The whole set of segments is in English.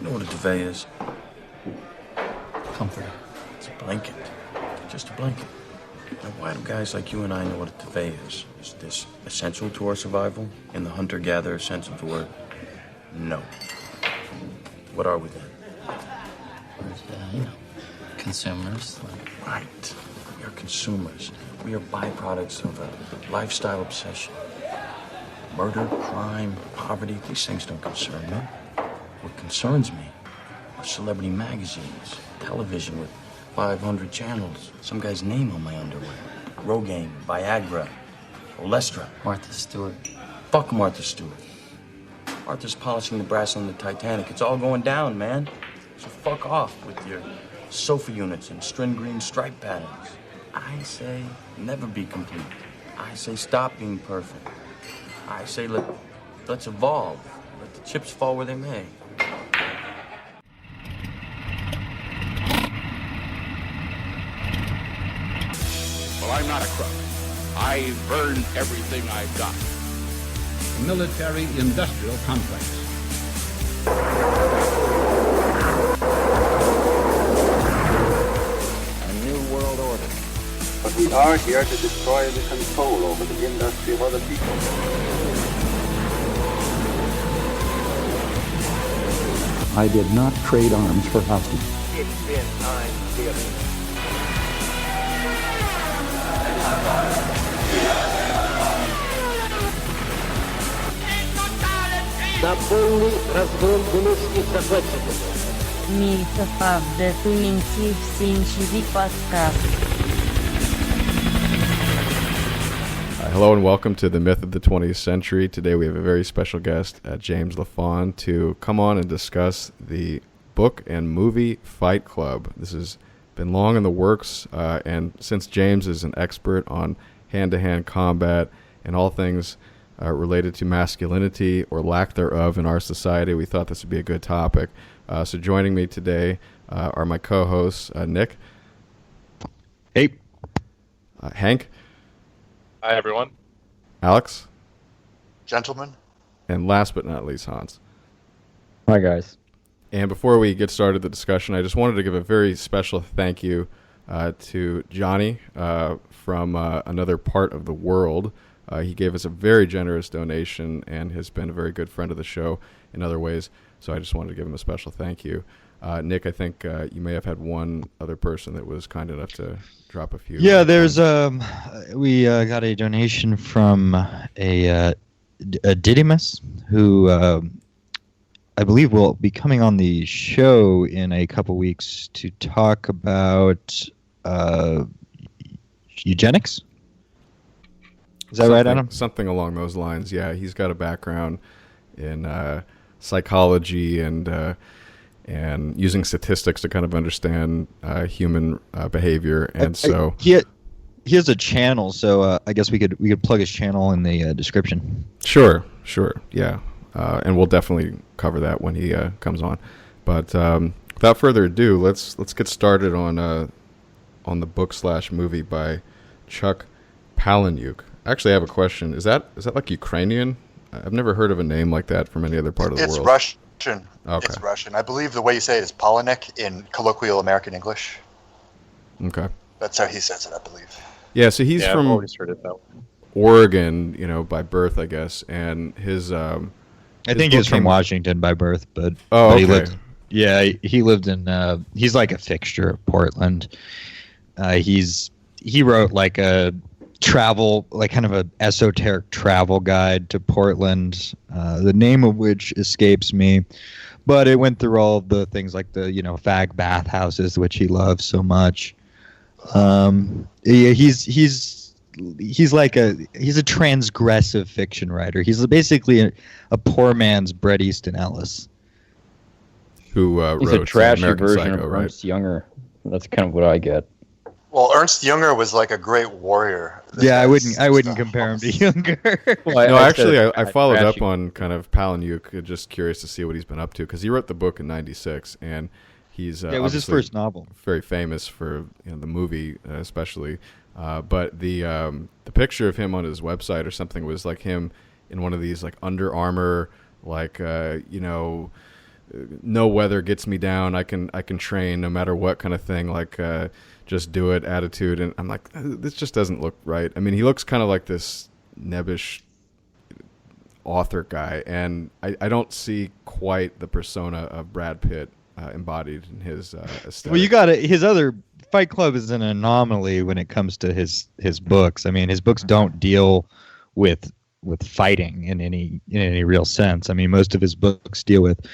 know what a duvet is? Comforter. It's a blanket. Just a blanket. Now, why do guys like you and I know what a duvet is? Is this essential to our survival in the hunter-gatherer sense of the word? No. What are we then? Consumers. Right. We are consumers. We are byproducts of a lifestyle obsession. Murder, crime, poverty, these things don't concern me. What concerns me are celebrity magazines, television with 500 channels, some guy's name on my underwear, Rogaine, Viagra, Olestra. Martha Stewart. Fuck Martha Stewart. Martha's polishing the brass on the Titanic. It's all going down, man. So fuck off with your sofa units and string green stripe patterns. I say never be complete. I say stop being perfect. I say let's evolve. Let the chips fall where they may. Well, I'm not a crook. I've earned everything I've got. Military-industrial complex. A new world order. But we are here to destroy the control over the industry of other people. I did not trade arms for hostages. It's been time theory. Myth20c podcast. Hello and welcome to the Myth of the 20th Century. Today we have a very special guest, James LaFawn, to come on and discuss the book and movie Fight Club. This has been long in the works, and since James is an expert on hand-to-hand combat and all things related to masculinity or lack thereof in our society, we thought this would be a good topic. So joining me today are my co-hosts, Nick. Hey. Hank. Hi, everyone. Alex. Gentlemen. And last but not least, Hans. Hi, guys. And before we get started the discussion, I just wanted to give a very special thank you to Johnny from another part of the world. He gave us a very generous donation and has been a very good friend of the show in other ways. So I just wanted to give him a special thank you. Nick, I think you may have had one other person that was kind enough to drop a few. Yeah, there's we got a donation from a Didymus who I believe will be coming on the show in a couple weeks to talk about eugenics. Is that right, Adam? Something along those lines. Yeah, he's got a background in psychology and using statistics to kind of understand human behavior, and he has a channel. So I guess we could plug his channel in the description. Sure, yeah, and we'll definitely cover that when he comes on. But without further ado, let's get started on the book / movie by Chuck Palahniuk. Actually, I have a question. Is that like Ukrainian? I've never heard of a name like that from any other part of the world. It's Russian. Okay. It's Russian. I believe the way you say it is Palahniuk in colloquial American English. Okay. That's how he says it, I believe. Yeah, so he's from I've always heard it that way. Oregon, by birth, I guess, and his. I think he's from Washington by birth, but okay. He lived in. He's like a fixture of Portland. He wrote like a travel, like kind of a esoteric travel guide to Portland, the name of which escapes me, but it went through all the things like the fag bathhouses, which he loves so much. He's like he's a transgressive fiction writer. He's basically a poor man's Bret Easton Ellis, who he's wrote a trashy American version Psycho, of right? Ernst Younger. That's kind of what I get. Well, Ernst Younger was like a great warrior. Yeah, I wouldn't compare him to Younger. No, actually, I followed up on kind of Palahniuk, just curious to see what he's been up to, because he wrote the book in '96, and he's it was his first novel. Very famous for the movie, especially. But the picture of him on his website or something was like him in one of these like Under Armour, like no weather gets me down. I can train no matter what kind of thing. Like just do it attitude. And I'm like, this just doesn't look right. I mean, he looks kind of like this nebbish author guy, and I don't see quite the persona of Brad Pitt embodied in his aesthetic. Well, you got it. His other Fight Club is an anomaly when it comes to his books. I mean, his books don't deal with fighting in any real sense. I mean, most of his books deal with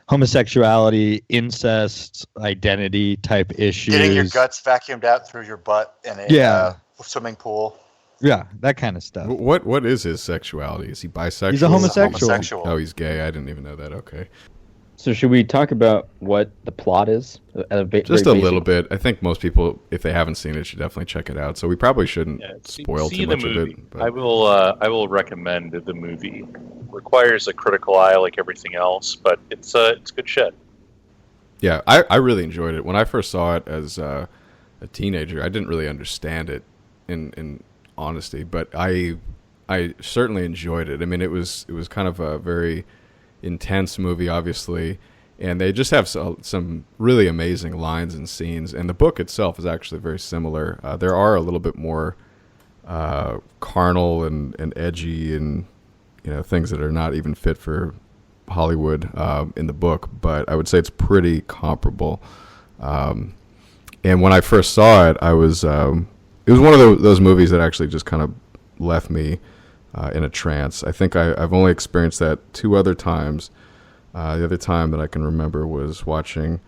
homosexuality, incest, identity type issues. Getting your guts vacuumed out through your butt in a swimming pool. Yeah, that kind of stuff. What is his sexuality? Is he bisexual? He's a homosexual. Oh, he's gay. I didn't even know that. Okay. So should we talk about what the plot is? Just a little bit. I think most people, if they haven't seen it, should definitely check it out. So we probably shouldn't spoil too much of it. But. I will recommend the movie. Requires a critical eye like everything else, but it's good shit. Yeah, I really enjoyed it. When I first saw it as a teenager, I didn't really understand it in honesty, but I certainly enjoyed it. I mean, it was kind of a very intense movie, obviously, and they just have some really amazing lines and scenes, and the book itself is actually very similar. There are a little bit more carnal and edgy and things that are not even fit for Hollywood in the book, but I would say it's pretty comparable. And when I first saw it, it was one of those movies that actually just kind of left me in a trance. I think I've only experienced that 2 other times. The other time that I can remember was watching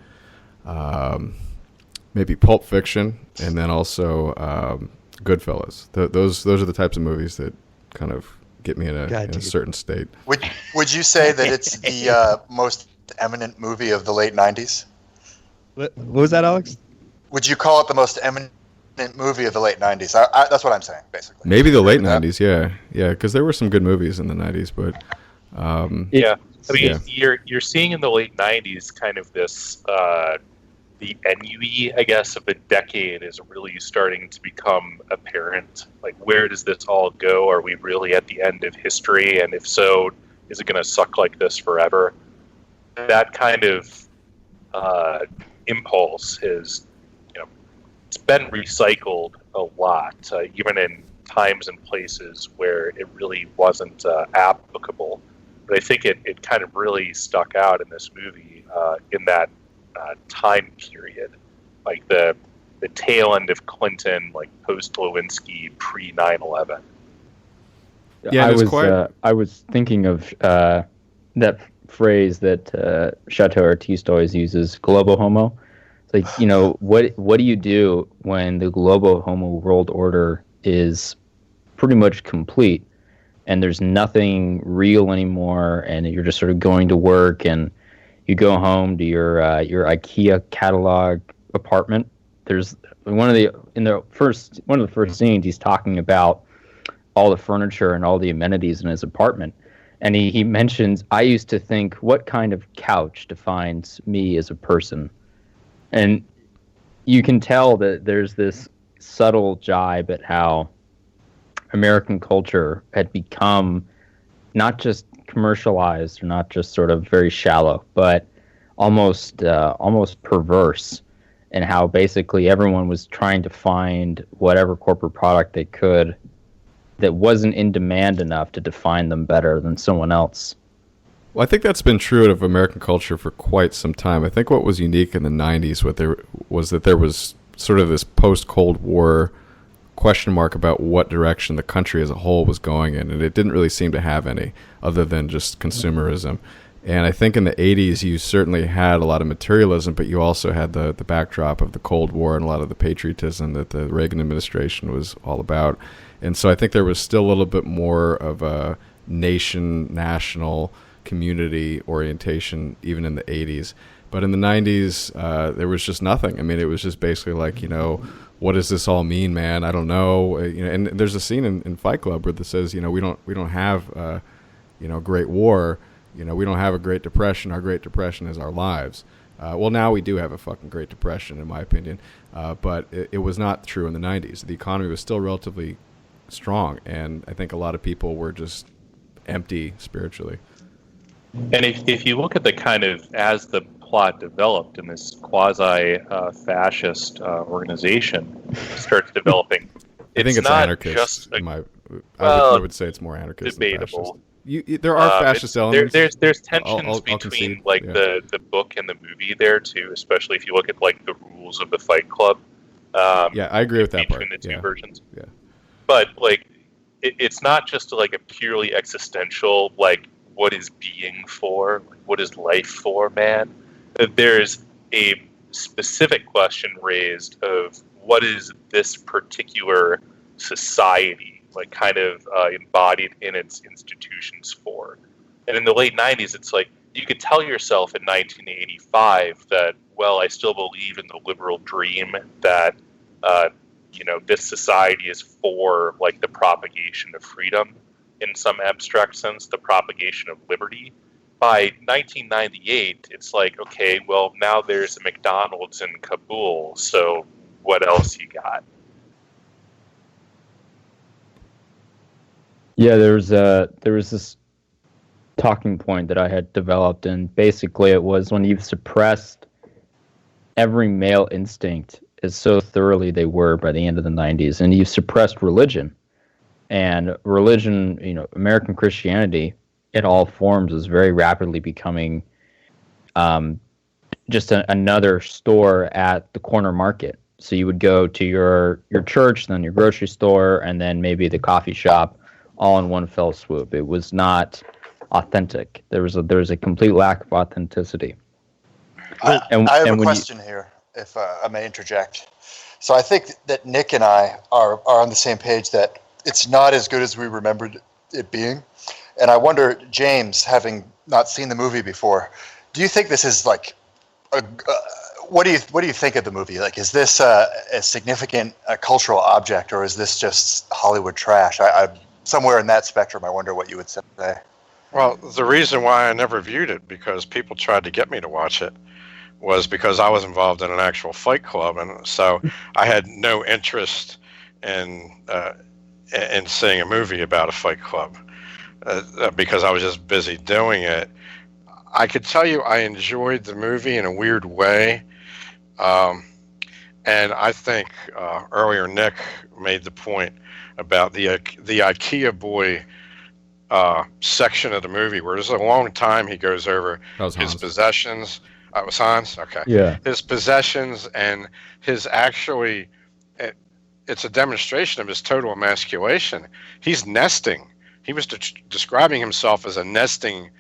maybe Pulp Fiction, and then also Goodfellas. Those are the types of movies that kind of get me in a certain state. Would you say that it's the most eminent movie of the late 90s? What was that, Alex? Would you call it the most eminent movie of the late 90s? That's what I'm saying, basically. Maybe the late 90s, yeah, because there were some good movies in the 90s, but you're seeing in the late 90s kind of this the ennui, I guess, of the decade is really starting to become apparent. Like, where does this all go? Are we really at the end of history? And if so, is it going to suck like this forever? That kind of impulse is, it's been recycled a lot, even in times and places where it really wasn't applicable. But I think it kind of really stuck out in this movie in that time period, like the tail end of Clinton, like post Lewinsky, pre 9/11. Yeah, I was thinking of that phrase that Chateau Artiste always uses, globo homo. It's like, what do you do when the globo homo world order is pretty much complete and there's nothing real anymore, and you're just sort of going to work and you go home to your IKEA catalog apartment. There's one of the first scenes, he's talking about all the furniture and all the amenities in his apartment, and he mentions, I used to think, what kind of couch defines me as a person? And you can tell that there's this subtle jibe at how American culture had become not just commercialized or not just sort of very shallow, but almost perverse, and how basically everyone was trying to find whatever corporate product they could that wasn't in demand enough to define them better than someone else. Well, I think that's been true of American culture for quite some time. I think what was unique in the 90s was that there was sort of this post-Cold War question mark about what direction the country as a whole was going in, and it didn't really seem to have any other than just consumerism. And I think in the 80s you certainly had a lot of materialism, but you also had the backdrop of the Cold War and a lot of the patriotism that the Reagan administration was all about. And so I think there was still a little bit more of a national community orientation even in the 80s. But in the 90s, there was just nothing. I mean, it was just basically like, what does this all mean, man? I don't know. And there's a scene in Fight Club where that says, we don't have, Great War. We don't have a Great Depression. Our Great Depression is our lives. Well, now we do have a fucking Great Depression, in my opinion. But it was not true in the 90s. The economy was still relatively strong, and I think a lot of people were just empty spiritually. And if you look at the kind of, as the plot developed in this quasi-fascist organization starts developing, I think it's not anarchist. just I would say it's more anarchist debatable. Than fascist. There are fascist elements. There's tensions I'll between concede, the book and the movie there too, especially if you look at like the rules of the Fight Club. Yeah, I agree with that part. Between the two versions. Yeah. But like, it's not just like a purely existential, like, what is being for, what is life for, man. There's a specific question raised of what is this particular society, like, kind of embodied in its institutions for. And in the late 90s, it's like, you could tell yourself in 1985 that, well, I still believe in the liberal dream that, this society is for, like, the propagation of freedom in some abstract sense, the propagation of liberty. By 1998, it's like, okay, well, now there's a McDonald's in Kabul, so what else you got? Yeah, there was this talking point that I had developed, and basically it was when you've suppressed every male instinct as so thoroughly they were by the end of the 90s, and you've suppressed religion. And religion, American Christianity in all forms is very rapidly becoming just another store at the corner market. So you would go to your church, then your grocery store, and then maybe the coffee shop, all in one fell swoop. It was not authentic. There was a complete lack of authenticity. I have a question here, if I may interject. So I think that Nick and I are on the same page that it's not as good as we remembered it being. And I wonder, James, having not seen the movie before, do you think this is like what do you think of the movie? Like, is this a significant cultural object, or is this just Hollywood trash? I somewhere in that spectrum, I wonder what you would say. Well, the reason why I never viewed it, because people tried to get me to watch it, was because I was involved in an actual fight club, and so I had no interest in seeing a movie about a fight club because I was just busy doing it. I could tell you I enjoyed the movie in a weird way, and I think earlier Nick made the point about the IKEA boy section of the movie, where there's a long time he goes over his possessions. It was Hans? Okay. Yeah. His possessions and his actually, it's a demonstration of his total emasculation. He's nesting. He was describing himself as a nesting,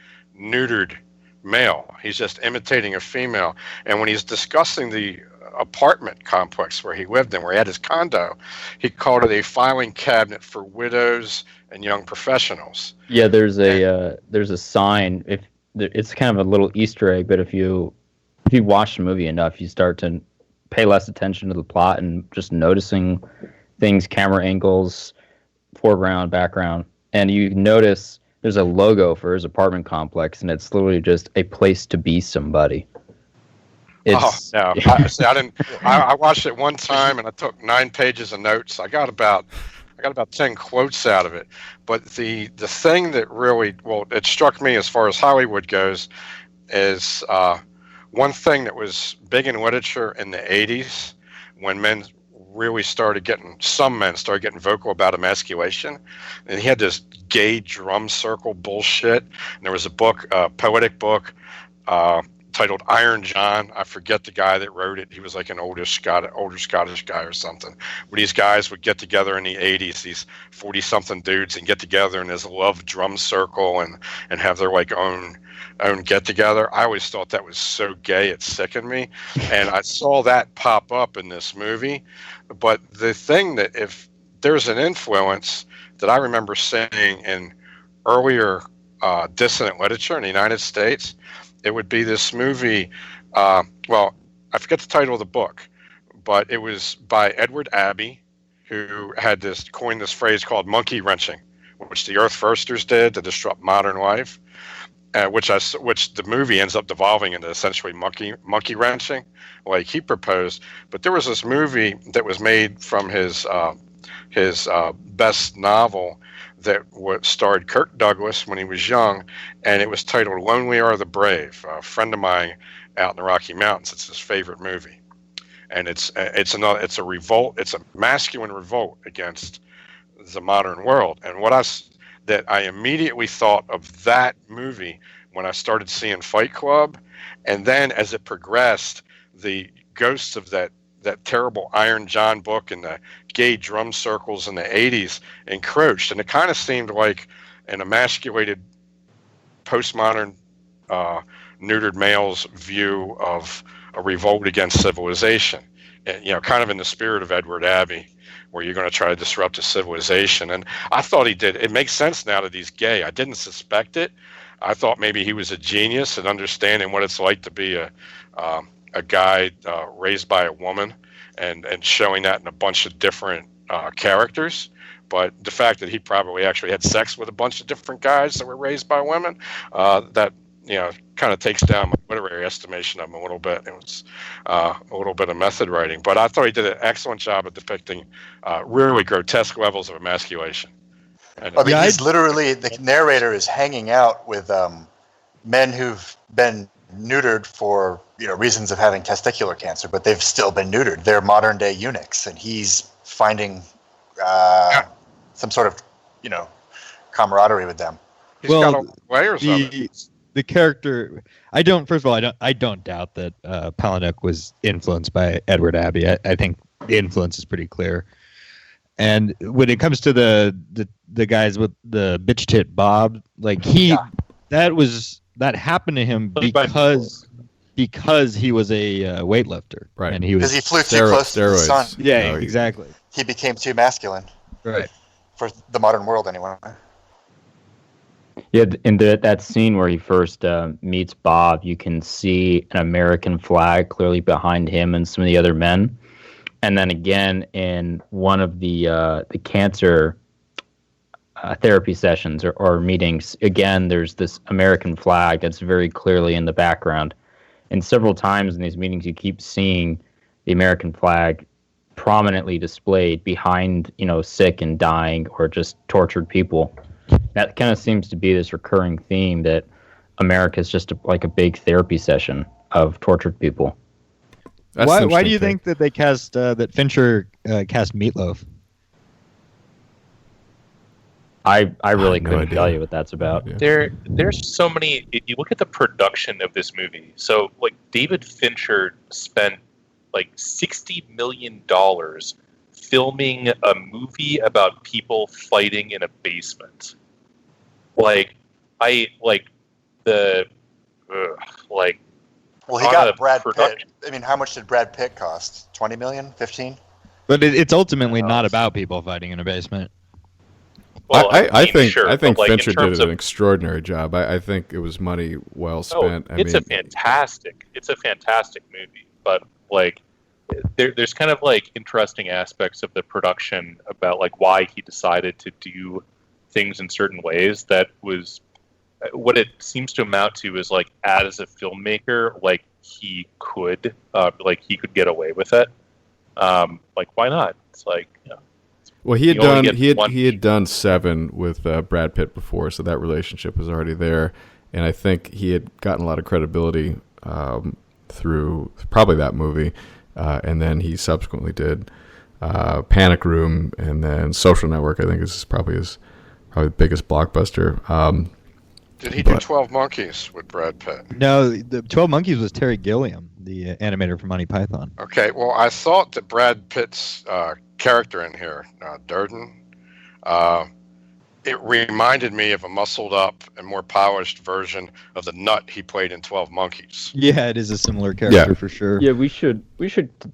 neutered male. He's just imitating a female. And when he's discussing the apartment complex where he lived in, where he had his condo, he called it a filing cabinet for widows and young professionals. Yeah, there's a sign. It's kind of a little Easter egg, but if you watch the movie enough, you start to pay less attention to the plot and just noticing things, camera angles, foreground, background, and you notice there's a logo for his apartment complex, and it's literally just a place to be somebody. No! I watched it one time and I took 9 pages of notes. I got about 10 quotes out of it. But the thing that really, it struck me as far as Hollywood goes is one thing that was big in literature in the 80s, when some men started getting vocal about emasculation. And he had this gay drum circle bullshit. And there was a book, a poetic book, titled Iron John. I forget the guy that wrote it. He was like an older Scottish guy or something. Where these guys would get together in the 80s, these 40-something dudes, and get together in this love drum circle and have their like own get-together. I always thought that was so gay, it sickened me. And I saw that pop up in this movie. But the thing that, if there's an influence that I remember seeing in earlier dissident literature in the United States, it would be this movie, I forget the title of the book, but it was by Edward Abbey, who had coined this phrase called monkey wrenching, which the Earth Firsters did to disrupt modern life, which the movie ends up devolving into essentially monkey wrenching, like he proposed. But there was this movie that was made from his best novel that starred Kirk Douglas when he was young, and it was titled "When We Are the Brave." A friend of mine out in the Rocky Mountains, it's his favorite movie, and it's a revolt. It's a masculine revolt against the modern world. And that I immediately thought of that movie when I started seeing Fight Club, and then as it progressed, the ghosts of that terrible Iron John book and the gay drum circles in the 80s encroached, and it kind of seemed like an emasculated postmodern neutered male's view of a revolt against civilization, and kind of in the spirit of Edward Abbey, where you're going to try to disrupt a civilization. And I thought he did. It makes sense now that he's gay. I didn't suspect it. I thought maybe he was a genius at understanding what it's like to be a guy raised by a woman, and showing that in a bunch of different characters. But the fact that he probably actually had sex with a bunch of different guys that were raised by women, that kind of takes down my literary estimation of him a little bit. It was a little bit of method writing, but I thought he did an excellent job at depicting really grotesque levels of emasculation. And, he's literally, the narrator is hanging out with men who've been neutered for reasons of having testicular cancer, but they've still been neutered. They're modern day eunuchs, and he's finding some sort of camaraderie with them. He's got layers of it. The character, I don't doubt that Palahniuk was influenced by Edward Abbey. I think the influence is pretty clear. And when it comes to the guys with the bitch tit Bob, that happened to him because he was a weightlifter, right? And he was because he flew too close to the sun. Yeah, exactly. He became too masculine, right? For the modern world, anyway. Yeah, in that scene where he first meets Bob, you can see an American flag clearly behind him and some of the other men. And then again, in one of the cancer therapy sessions or meetings, again, there's this American flag that's very clearly in the background. And several times in these meetings, you keep seeing the American flag prominently displayed behind, sick and dying or just tortured people. That kind of seems to be this recurring theme that America is just like a big therapy session of tortured people. Why do you think that they cast that Fincher cast Meatloaf? I really couldn't tell you what that's about. Yeah. There's so many. If you look at the production of this movie, so David Fincher spent $60 million filming a movie about people fighting in a basement. Well, he got Brad Pitt. I mean, how much did Brad Pitt cost? 20 million? 15? But it's ultimately not about people fighting in a basement. Well, I think Fincher did an extraordinary job. I think it was money well spent. It's a fantastic movie, but there's kind of interesting aspects of the production about why he decided to do things in certain ways. That was what it seems to amount to is as a filmmaker, he could get away with it. Why not? It's well, he had done Seven with Brad Pitt before, so that relationship was already there, and I think he had gotten a lot of credibility through probably that movie, and then he subsequently did Panic Room, and then Social Network. I think is probably the biggest blockbuster. Did he do 12 Monkeys with Brad Pitt? No, the 12 Monkeys was Terry Gilliam, the animator from Monty Python. Okay, well, I thought that Brad Pitt's character in here, Durden, it reminded me of a muscled up and more polished version of the nut he played in 12 Monkeys. Yeah, it is a similar character for sure. Yeah, we should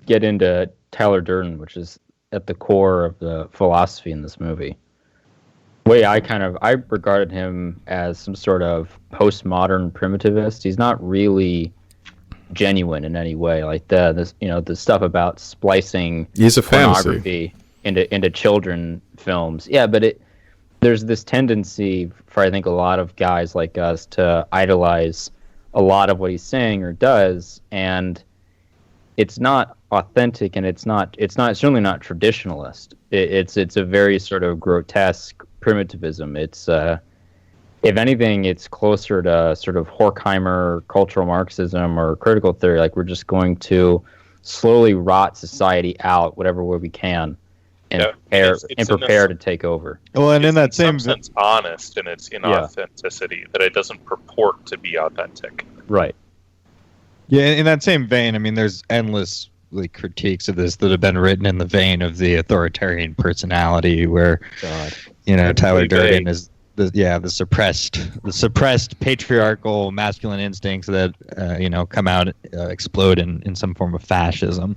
get into Tyler Durden, which is at the core of the philosophy in this movie. I regarded him as some sort of postmodern primitivist. He's not really genuine in any way. The stuff about splicing pornography into children films. Yeah, but there's this tendency for I think a lot of guys like us to idolize a lot of what he's saying or does, and it's not authentic, and it's certainly not traditionalist. It's a very sort of grotesque primitivism. It's if anything, it's closer to sort of Horkheimer cultural Marxism or critical theory. Like, we're just going to slowly rot society out whatever way we can, and prepare to take over. Well, and in that same sense, honest in its inauthenticity, that it doesn't purport to be authentic. Right. Yeah, in that same vein, I mean, there's endless critiques of this that have been written in the vein of the authoritarian personality, where Tyler Durden is the suppressed patriarchal masculine instincts that come out, explode in some form of fascism.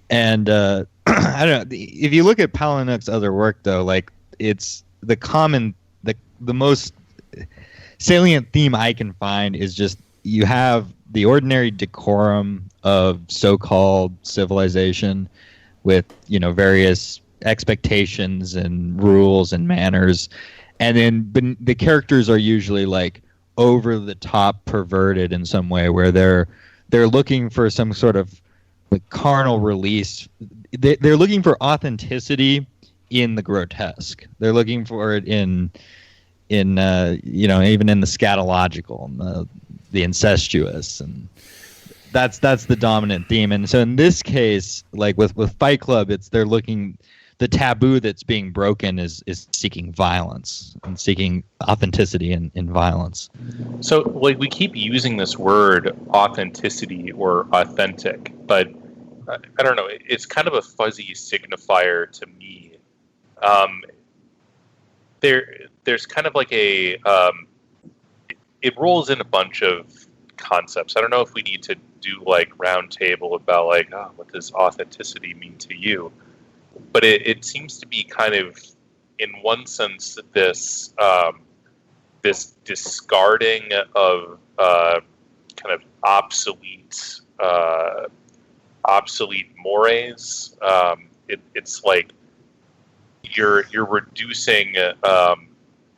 And I don't know, if you look at Palahniuk's other work, though, like, it's the most salient theme I can find is just, you have the ordinary decorum of so-called civilization with, various expectations and rules and manners. And then the characters are usually like over the top perverted in some way, where they're looking for some sort of like carnal release. They're looking for authenticity in the grotesque. They're looking for it in even in the scatological and the incestuous, and that's the dominant theme. And so in this case, like with Fight Club, the taboo that's being broken is seeking violence and seeking authenticity in violence. So, like, we keep using this word authenticity or authentic, but I don't know. It's kind of a fuzzy signifier to me. There's kind of like it rolls in a bunch of concepts. I don't know if we need to do like roundtable about like, what does authenticity mean to you? But it seems to be kind of, in one sense, this discarding of kind of obsolete mores. It's like you're reducing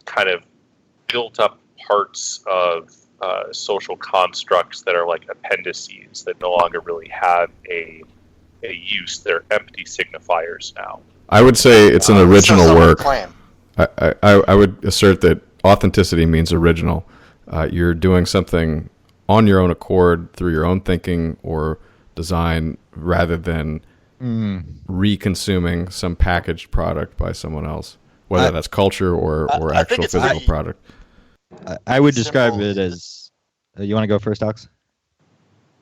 kind of built up parts of social constructs that are like appendices that no longer really have a use. They're empty signifiers now. I would say it's an original work. I would assert that authenticity means original. You're doing something on your own accord through your own thinking or design, rather than reconsuming some packaged product by someone else, whether that's culture or actual physical product. I would describe it as... you want to go first, Alex?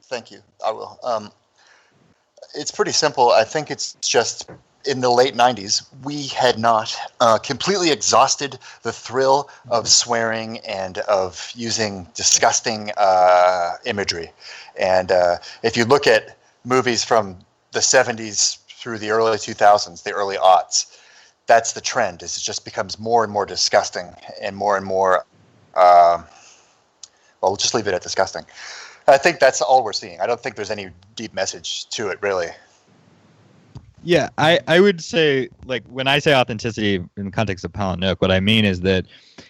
Thank you. I will. It's pretty simple. I think it's just, in the late 90s, we had not completely exhausted the thrill of swearing and of using disgusting imagery. And if you look at movies from the 70s through the early 2000s, the early aughts, that's the trend. It just becomes more and more disgusting and more well, we'll just leave it at disgusting. I think that's all we're seeing. I don't think there's any deep message to it, really. Yeah, I would say, like, when I say authenticity in the context of Palahniuk, what I mean is that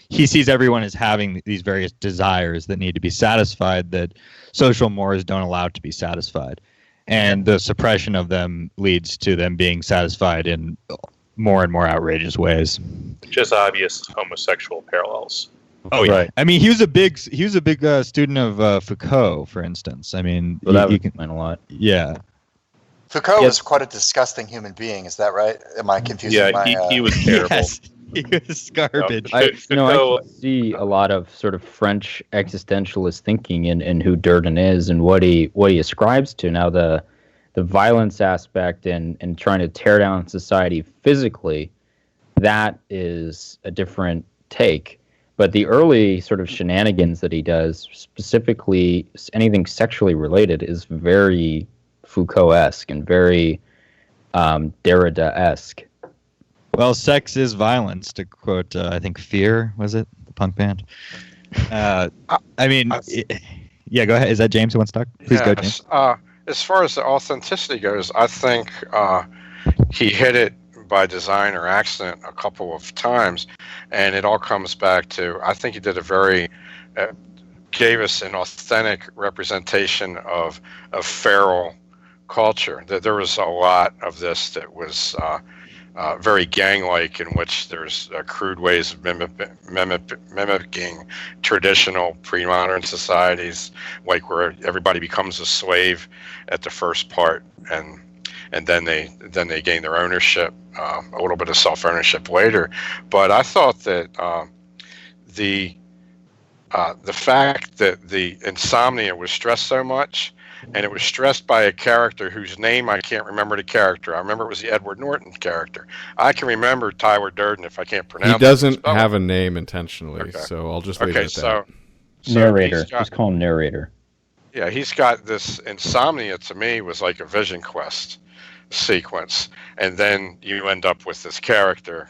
he sees everyone as having these various desires that need to be satisfied that social mores don't allow to be satisfied. And the suppression of them leads to them being satisfied in more and more outrageous ways. Just obvious homosexual parallels. Oh yeah, right. I mean, he was a big student of Foucault, for instance. I mean, well, that would explain a lot. Yeah, Foucault was quite a disgusting human being. Is that right? Am I confusing? Yeah, he was terrible. Yes, he was garbage. I can see a lot of sort of French existentialist thinking in who Durden is and what he ascribes to. Now, the violence aspect and trying to tear down society physically, that is a different take. But the early sort of shenanigans that he does, specifically anything sexually related, is very Foucault-esque and very Derrida-esque. Well, sex is violence, to quote, I think, Fear, was it? The punk band? I mean, yeah, go ahead. Is that James who wants to talk? Please go, James. As far as the authenticity goes, I think he hit it by design or accident a couple of times, and it all comes back to, I think he did a very gave us an authentic representation of feral culture. There was a lot of this that was very gang-like, in which there's crude ways of mimicking traditional pre-modern societies, like where everybody becomes a slave at the first part, and then they gain their ownership, a little bit of self-ownership later. But I thought that the fact that the insomnia was stressed so much, and it was stressed by a character whose name I can't remember the character. I remember it was the Edward Norton character. I can remember Tyler Durden if I can't pronounce it. He doesn't have a name intentionally, so I'll just leave it at that. So narrator. Just call him narrator. Yeah, he's got this insomnia, to me, was like a Vision Quest sequence. And then you end up with this character,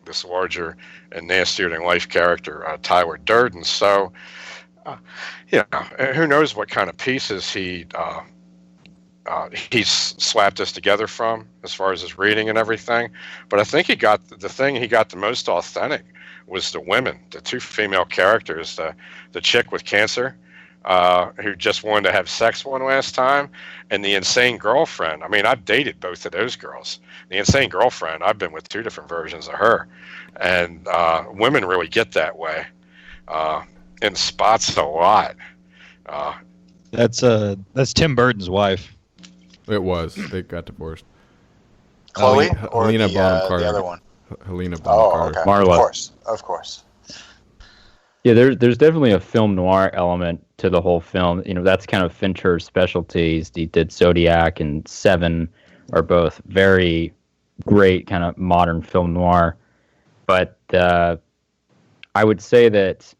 this larger and nastier than life character, Tyler Durden. So, who knows what kind of pieces he's slapped this together from, as far as his reading and everything. But I think the thing he got the most authentic was the women, the two female characters, the chick with cancer, who just wanted to have sex one last time, and the insane girlfriend. I mean, I've dated both of those girls. The insane girlfriend, I've been with two different versions of her, and women really get that way in spots a lot. That's Tim Burton's wife. It was. They got divorced. Chloe or Helena the Bonham Carter. other one? Helena Bonham Carter. Okay. Marla. Of course. Yeah, there's definitely a film noir element to the whole film. That's kind of Fincher's specialties. He did Zodiac and Seven, are both very great kind of modern film noir. But I would say that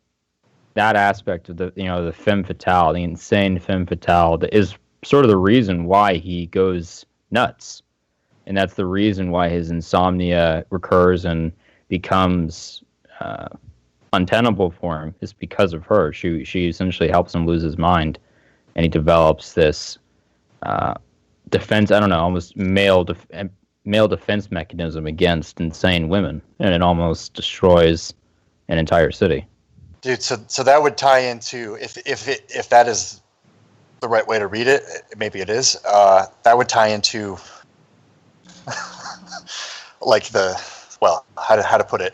aspect of the femme fatale, the insane femme fatale, is sort of the reason why he goes nuts. And that's the reason why his insomnia recurs and becomes untenable for him, is because of her. She essentially helps him lose his mind, and he develops this defense, I don't know, almost male defense mechanism against insane women, and it almost destroys an entire city. Dude, so that would tie into, if that is the right way to read it, maybe it is, that would tie into like how to put it,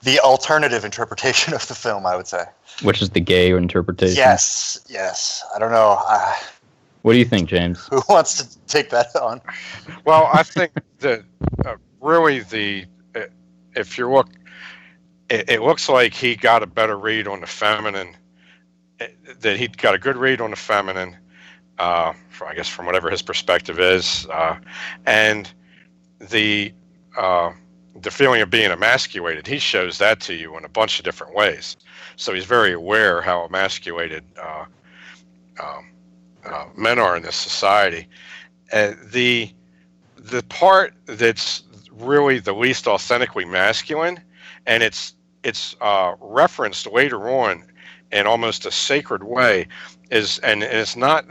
the alternative interpretation of the film, I would say. Which is the gay interpretation? Yes. I don't know. What do you think, James? Who wants to take that on? Well, I think that really if you look, it looks like he got a better read on the feminine, that he got a good read on the feminine, I guess from whatever his perspective is, and the feeling of being emasculated. He shows that to you in a bunch of different ways. So he's very aware how emasculated men are in this society. The part that's really the least authentically masculine, and it's referenced later on in almost a sacred way, it's not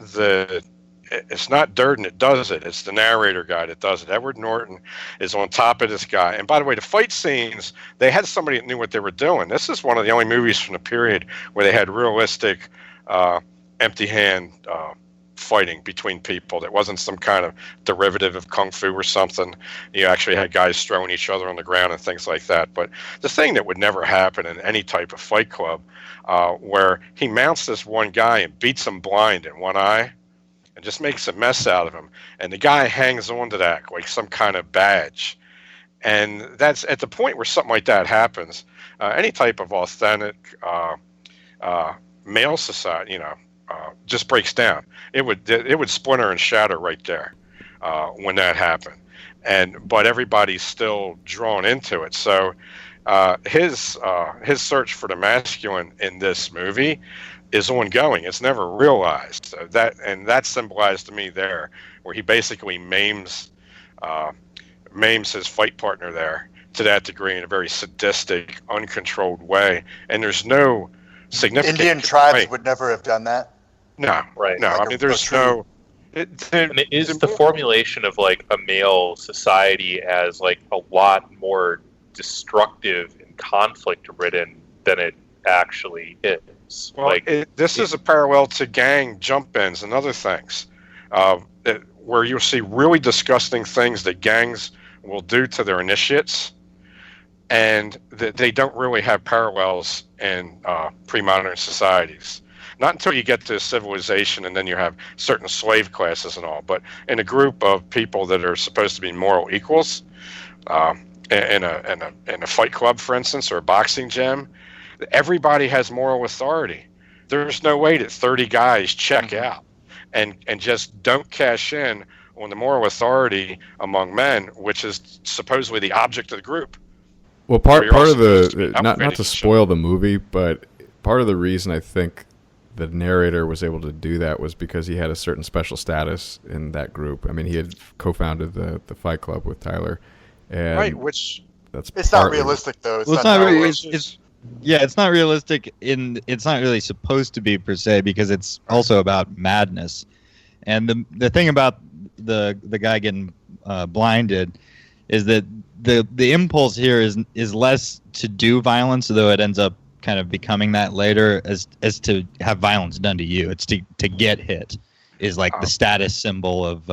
Durden that does it. It's the narrator guy that does it. Edward Norton is on top of this guy. And by the way, the fight scenes, they had somebody that knew what they were doing. This is one of the only movies from the period where they had realistic, empty hand fighting between people. That wasn't some kind of derivative of kung fu or something. You actually had guys throwing each other on the ground and things like that. But the thing that would never happen in any type of fight club, where he mounts this one guy and beats him blind in one eye, and just makes a mess out of him. And the guy hangs on to that like some kind of badge. And that's at the point where something like that happens. Any type of authentic male society, just breaks down. It would splinter and shatter right there when that happened. But everybody's still drawn into it. So his search for the masculine in this movie is ongoing. It's never realized. That symbolized to me there, where he basically maims his fight partner there to that degree in a very sadistic, uncontrolled way. And there's no significant Indian tribes would never have done that. No, right. No, like there's no. It is the formulation of like a male society as like a lot more destructive and conflict ridden than it actually is. Well, this is a parallel to gang jump-ins and other things, where you'll see really disgusting things that gangs will do to their initiates, and they don't really have parallels in pre-modern societies. Not until you get to civilization, and then you have certain slave classes and all. But in a group of people that are supposed to be moral equals, in a fight club, for instance, or a boxing gym, everybody has moral authority. There's no way that 30 guys check out and just don't cash in on the moral authority among men, which is supposedly the object of the group. Well, part of the not to spoil the movie, but part of the reason I think the narrator was able to do that was because he had a certain special status in that group. I mean, he had co-founded the Fight Club with Tyler, and right, which that's it's not realistic though. It's not really. It's not realistic. It's not really supposed to be per se, because it's also about madness. And the thing about the guy getting blinded is that the impulse here is less to do violence, though it ends up kind of becoming that later, as to have violence done to you. It's to get hit is like the status symbol of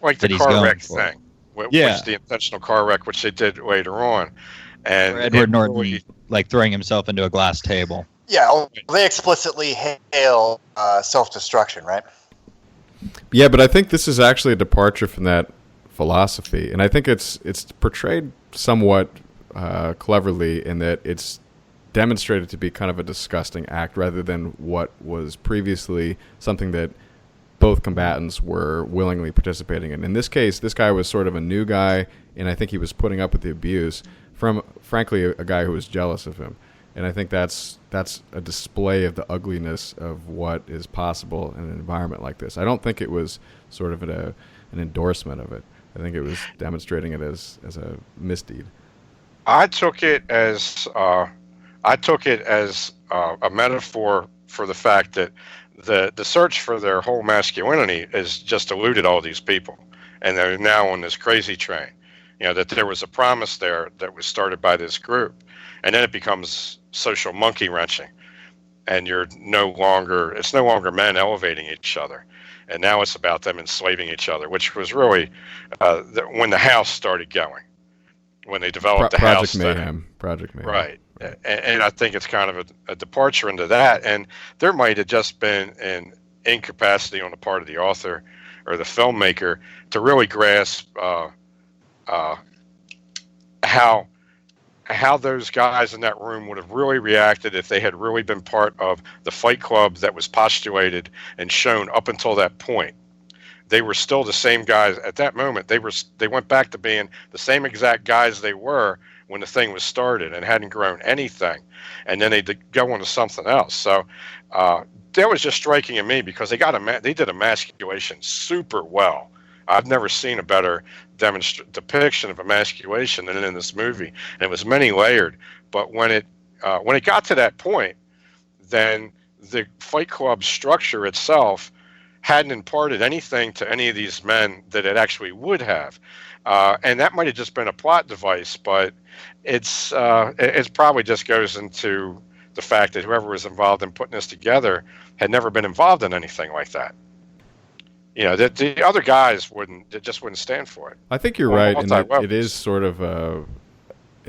like the car wreck thing, which the intentional car wreck, which they did later on, and Edward Norton like throwing himself into a glass table. Yeah, they explicitly hail self-destruction, right? Yeah, but I think this is actually a departure from that philosophy, and I think it's portrayed somewhat cleverly in that it's demonstrated to be kind of a disgusting act rather than what was previously something that both combatants were willingly participating in. In this case, this guy was sort of a new guy, and I think he was putting up with the abuse from, frankly, a guy who was jealous of him. And I think that's a display of the ugliness of what is possible in an environment like this. I don't think it was sort of an endorsement of it. I think it was demonstrating it as a misdeed. I took it as a metaphor for the fact that the search for their whole masculinity has just eluded all these people, and they're now on this crazy train. You know, that there was a promise there that was started by this group, and then it becomes social monkey wrenching, and it's no longer men elevating each other, and now it's about them enslaving each other, which was really when the house started going, when they developed the house Mayhem. Project Mayhem. Right. And I think it's kind of a departure into that. And there might have just been an incapacity on the part of the author or the filmmaker to really grasp how those guys in that room would have really reacted if they had really been part of the Fight Club that was postulated and shown up until that point. They were still the same guys at that moment. They went back to being the same exact guys they were when the thing was started and hadn't grown anything, and then they go on to something else. So that was just striking to me because they did emasculation super well. I've never seen a better depiction of emasculation than in this movie, and it was many layered. But when it got to that point, then the Fight Club structure itself hadn't imparted anything to any of these men that it actually would have. And that might have just been a plot device, but it probably just goes into the fact that whoever was involved in putting this together had never been involved in anything like that. You know, the other guys just wouldn't stand for it. I think you're right, and it is sort of a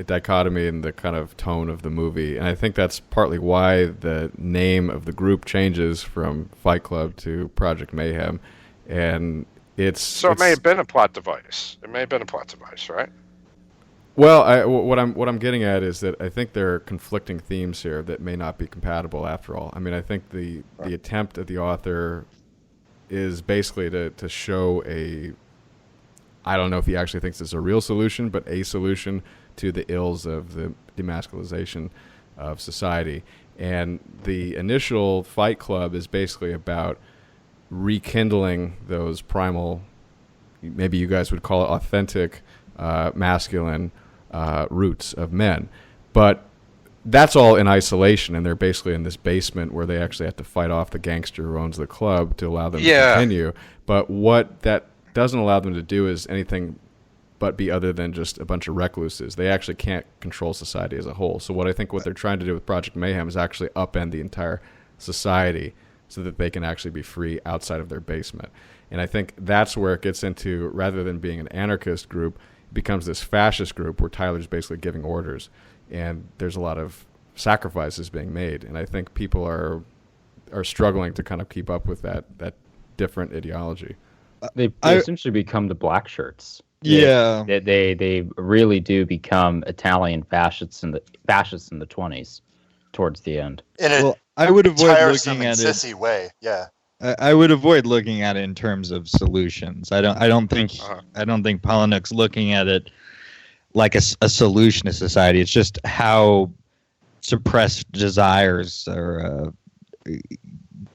dichotomy in the kind of tone of the movie, and I think that's partly why the name of the group changes from Fight Club to Project Mayhem, and it may have been a plot device. It may have been a plot device, right? Well, what I'm getting at is that I think there are conflicting themes here that may not be compatible after all. I mean, I think the attempt of the author is basically to show I don't know if he actually thinks it's a real solution, but a solution to the ills of the demasculization of society. And the initial Fight Club is basically about rekindling those primal, maybe you guys would call it authentic, masculine roots of men. But that's all in isolation, and they're basically in this basement where they actually have to fight off the gangster who owns the club to allow them to continue. But what that doesn't allow them to do is anything but be other than just a bunch of recluses. They actually can't control society as a whole. So what they're trying to do with Project Mayhem is actually upend the entire society so that they can actually be free outside of their basement. And I think that's where it gets into, rather than being an anarchist group, becomes this fascist group where Tyler's basically giving orders, and there's a lot of sacrifices being made. And I think people are struggling to kind of keep up with that different ideology. They essentially become the black shirts. Yeah, they really do become Italian fascists in the 20s towards the end. I would avoid tiresome looking and at sissy it. way. Yeah. I would avoid looking at it in terms of solutions. I don't think Palahniuk's looking at it like a solution to society. It's just how suppressed desires or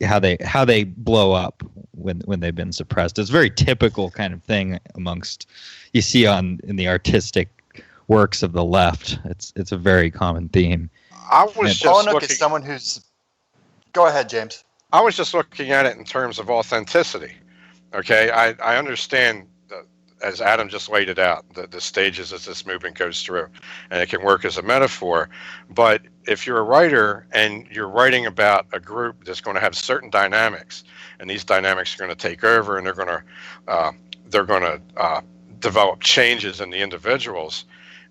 how they blow up when they've been suppressed. It's a very typical kind of thing amongst you see in the artistic works of the left. It's a very common theme. Palahniuk is someone who's. Go ahead, James. I was just looking at it in terms of authenticity. Okay, I understand, as Adam just laid it out, the stages as this movement goes through, and it can work as a metaphor. But if you're a writer and you're writing about a group that's going to have certain dynamics, and these dynamics are going to take over, and they're going to develop changes in the individuals,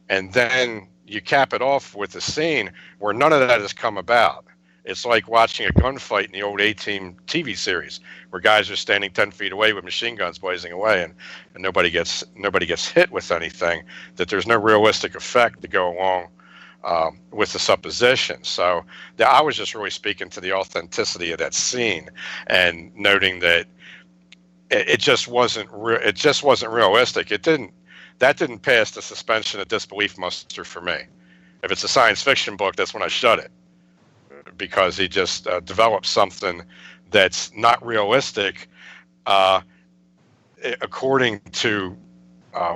and then you cap it off with a scene where none of that has come about. It's like watching a gunfight in the old A-Team TV series, where guys are standing 10 feet away with machine guns blazing away, and nobody gets hit with anything. That there's no realistic effect to go along with the supposition. So I was just really speaking to the authenticity of that scene, and noting that it just wasn't realistic. That didn't pass the suspension of disbelief muster for me. If it's a science fiction book, that's when I shut it. Because he just developed something that's not realistic according to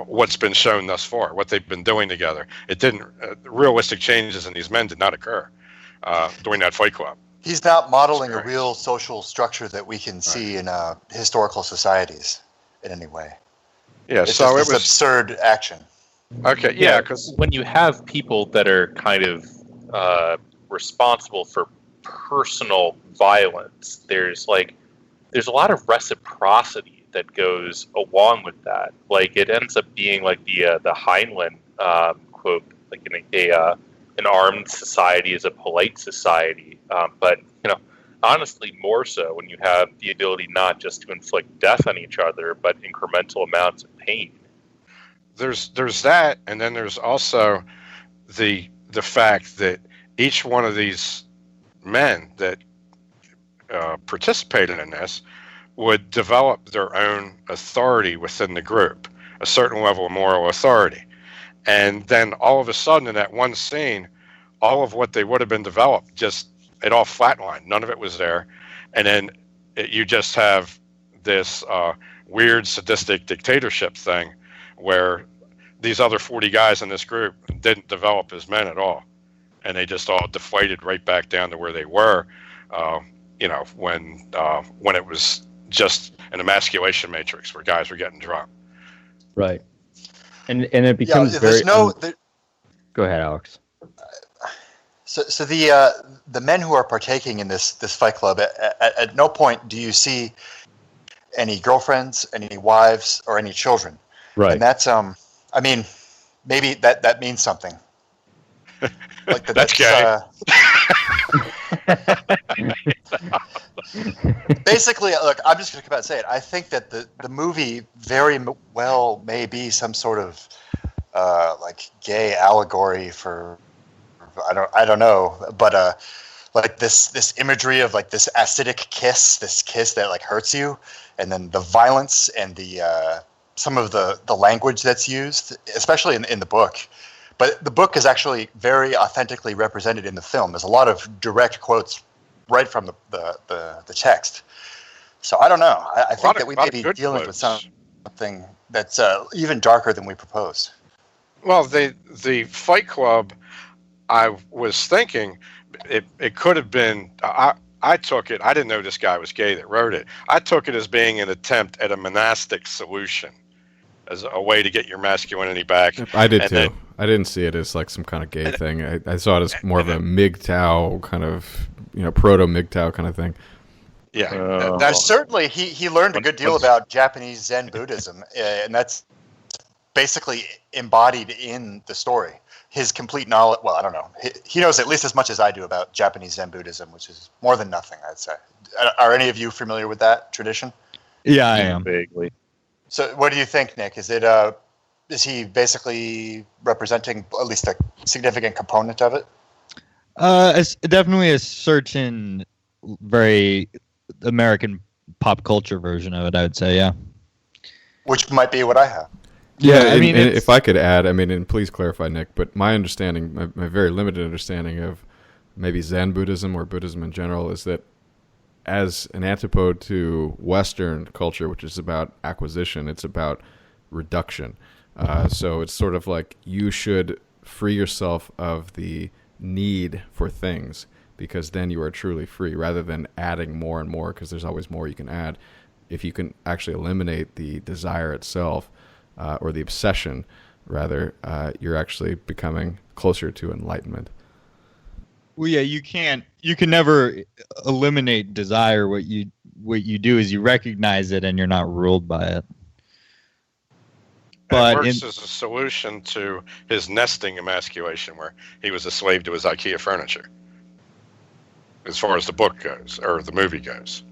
what's been shown thus far, what they've been doing together. It didn't. Realistic changes in these men did not occur during that fight club. He's not modeling a real social structure that we can see in historical societies in any way. Yeah, it's so just it was absurd action. Okay, yeah, because when you have people that are kind of responsible for personal violence, there's a lot of reciprocity that goes along with that. Like, it ends up being like the Heinlein quote, like an armed society is a polite society, but honestly more so when you have the ability not just to inflict death on each other, but incremental amounts of pain. There's that, and then there's also the fact that each one of these men that participated in this would develop their own authority within the group, a certain level of moral authority. And then all of a sudden in that one scene, all of what they would have been developed, it all flatlined. None of it was there. And then you just have this weird sadistic dictatorship thing where these other 40 guys in this group didn't develop as men at all. And they just all deflated right back down to where they were, when it was just an emasculation matrix where guys were getting drunk. Right. And it becomes Go ahead, Alex. So the men who are partaking in this fight club, at no point do you see any girlfriends, any wives, or any children. Right. And that's maybe that means something. Like that's gay. Basically, look, I'm just going to come out and say it. I think that the movie very well may be some sort of gay allegory for I don't know, but like this imagery of like this acidic kiss, this kiss that like hurts you, and then the violence and the some of the language that's used, especially in the book. But the book is actually very authentically represented in the film. There's a lot of direct quotes right from the text. So I don't know. I think that we may be dealing with something that's even darker than we proposed. Well, the Fight Club, I was thinking it could have been. I took it. I didn't know this guy was gay that wrote it. I took it as being an attempt at a monastic solution, as a way to get your masculinity back. I did too. I didn't see it as like some kind of gay thing. I saw it as more of a MGTOW kind of, proto MGTOW kind of thing. Yeah, certainly he learned a good deal about Japanese Zen Buddhism, and that's basically embodied in the story. His complete knowledge, well, I don't know. He knows at least as much as I do about Japanese Zen Buddhism, which is more than nothing, I'd say. Are any of you familiar with that tradition? Yeah, I am. Vaguely. So what do you think, Nick? Is he basically representing at least a significant component of it? It's definitely a certain very American pop culture version of it, I would say, yeah. Which might be what I have. Yeah, I mean, if I could add, I mean, and please clarify, Nick, but my understanding, my very limited understanding of maybe Zen Buddhism or Buddhism in general is that as an antipode to Western culture, which is about acquisition, it's about reduction. So it's sort of like you should free yourself of the need for things because then you are truly free rather than adding more and more because there's always more you can add. If you can actually eliminate the desire itself, or the obsession, rather, you're actually becoming closer to enlightenment. Well, yeah, you can never eliminate desire. What you do is you recognize it, and you're not ruled by it. But it works as a solution to his nesting emasculation, where he was a slave to his IKEA furniture, as far as the book goes or the movie goes.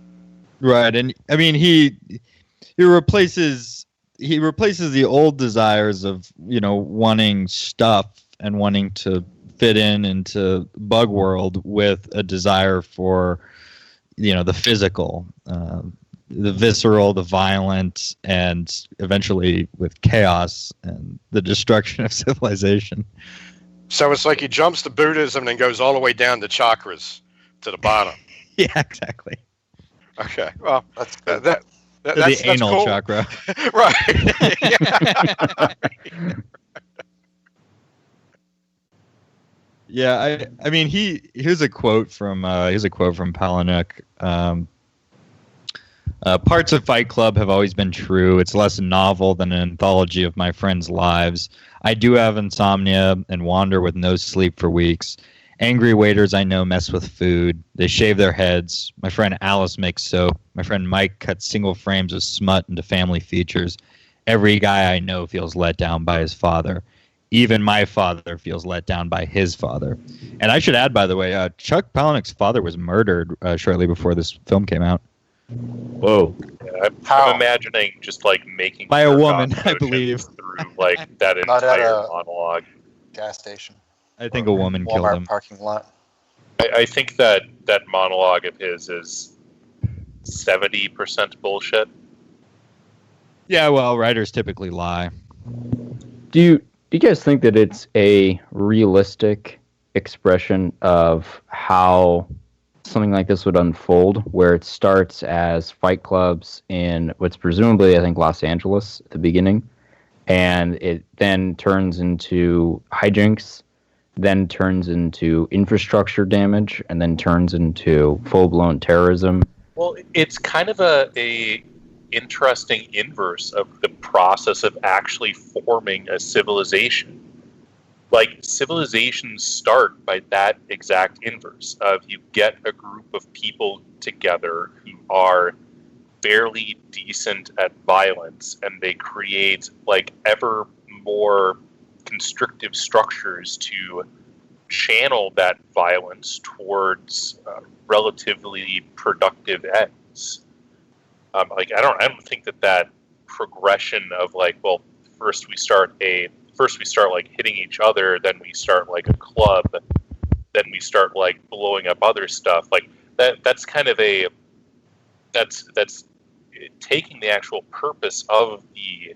Right, and I mean he replaces the old desires of, wanting stuff and wanting to fit into bug world with a desire for, the physical, the visceral, the violent, and eventually with chaos and the destruction of civilization. So it's like he jumps to Buddhism and then goes all the way down to chakras to the bottom. Yeah, exactly. Okay, well, that's the anal cool. chakra. Right. Yeah, I mean here's a quote from Palahniuk. Parts of Fight Club have always been true. It's less a novel than an anthology of my friends' lives. I do have insomnia and wander with no sleep for weeks. Angry waiters I know mess with food. They shave their heads. My friend Alice makes soap. My friend Mike cuts single frames of smut into family features. Every guy I know feels let down by his father. Even my father feels let down by his father. And I should add, by the way, Chuck Palahniuk's father was murdered shortly before this film came out. Whoa. Yeah, I'm imagining just like making by a woman, I believe, through like that entire monologue. Gas station. I think a woman Walmart killed him. Parking lot. I think that monologue of his is 70% bullshit. Yeah, well, writers typically lie. Do you guys think that it's a realistic expression of how something like this would unfold, where it starts as fight clubs in what's presumably, I think, Los Angeles at the beginning, and it then turns into hijinks, then turns into infrastructure damage, and then turns into full-blown terrorism? Well, it's kind of a interesting inverse of the process of actually forming a civilization. Like, civilizations start by that exact inverse of you get a group of people together who are fairly decent at violence, and they create like ever more constrictive structures to channel that violence towards relatively productive ends. Like I don't think that progression of like, well, first we start like hitting each other, then we start like a club, then we start like blowing up other stuff. Like that's kind of that's taking the actual purpose of the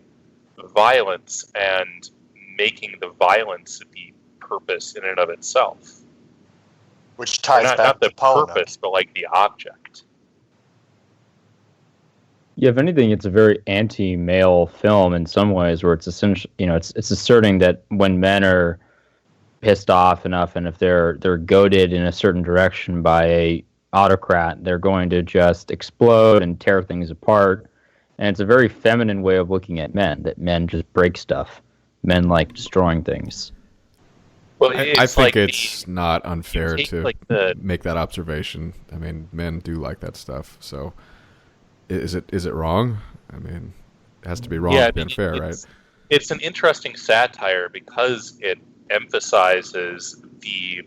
violence and making the violence the purpose in and of itself. Which ties not back the to Palahniuk. purpose, but like the object. Yeah, if anything, it's a very anti-male film in some ways, where it's essentially, it's asserting that when men are pissed off enough, and if they're goaded in a certain direction by a autocrat, they're going to just explode and tear things apart. And it's a very feminine way of looking at men, that men just break stuff. Men like destroying things. Well, I think it's not unfair to make that observation. I mean, men do like that stuff. So, is it wrong? I mean, it has to be wrong to be unfair, right? it's an interesting satire because it emphasizes the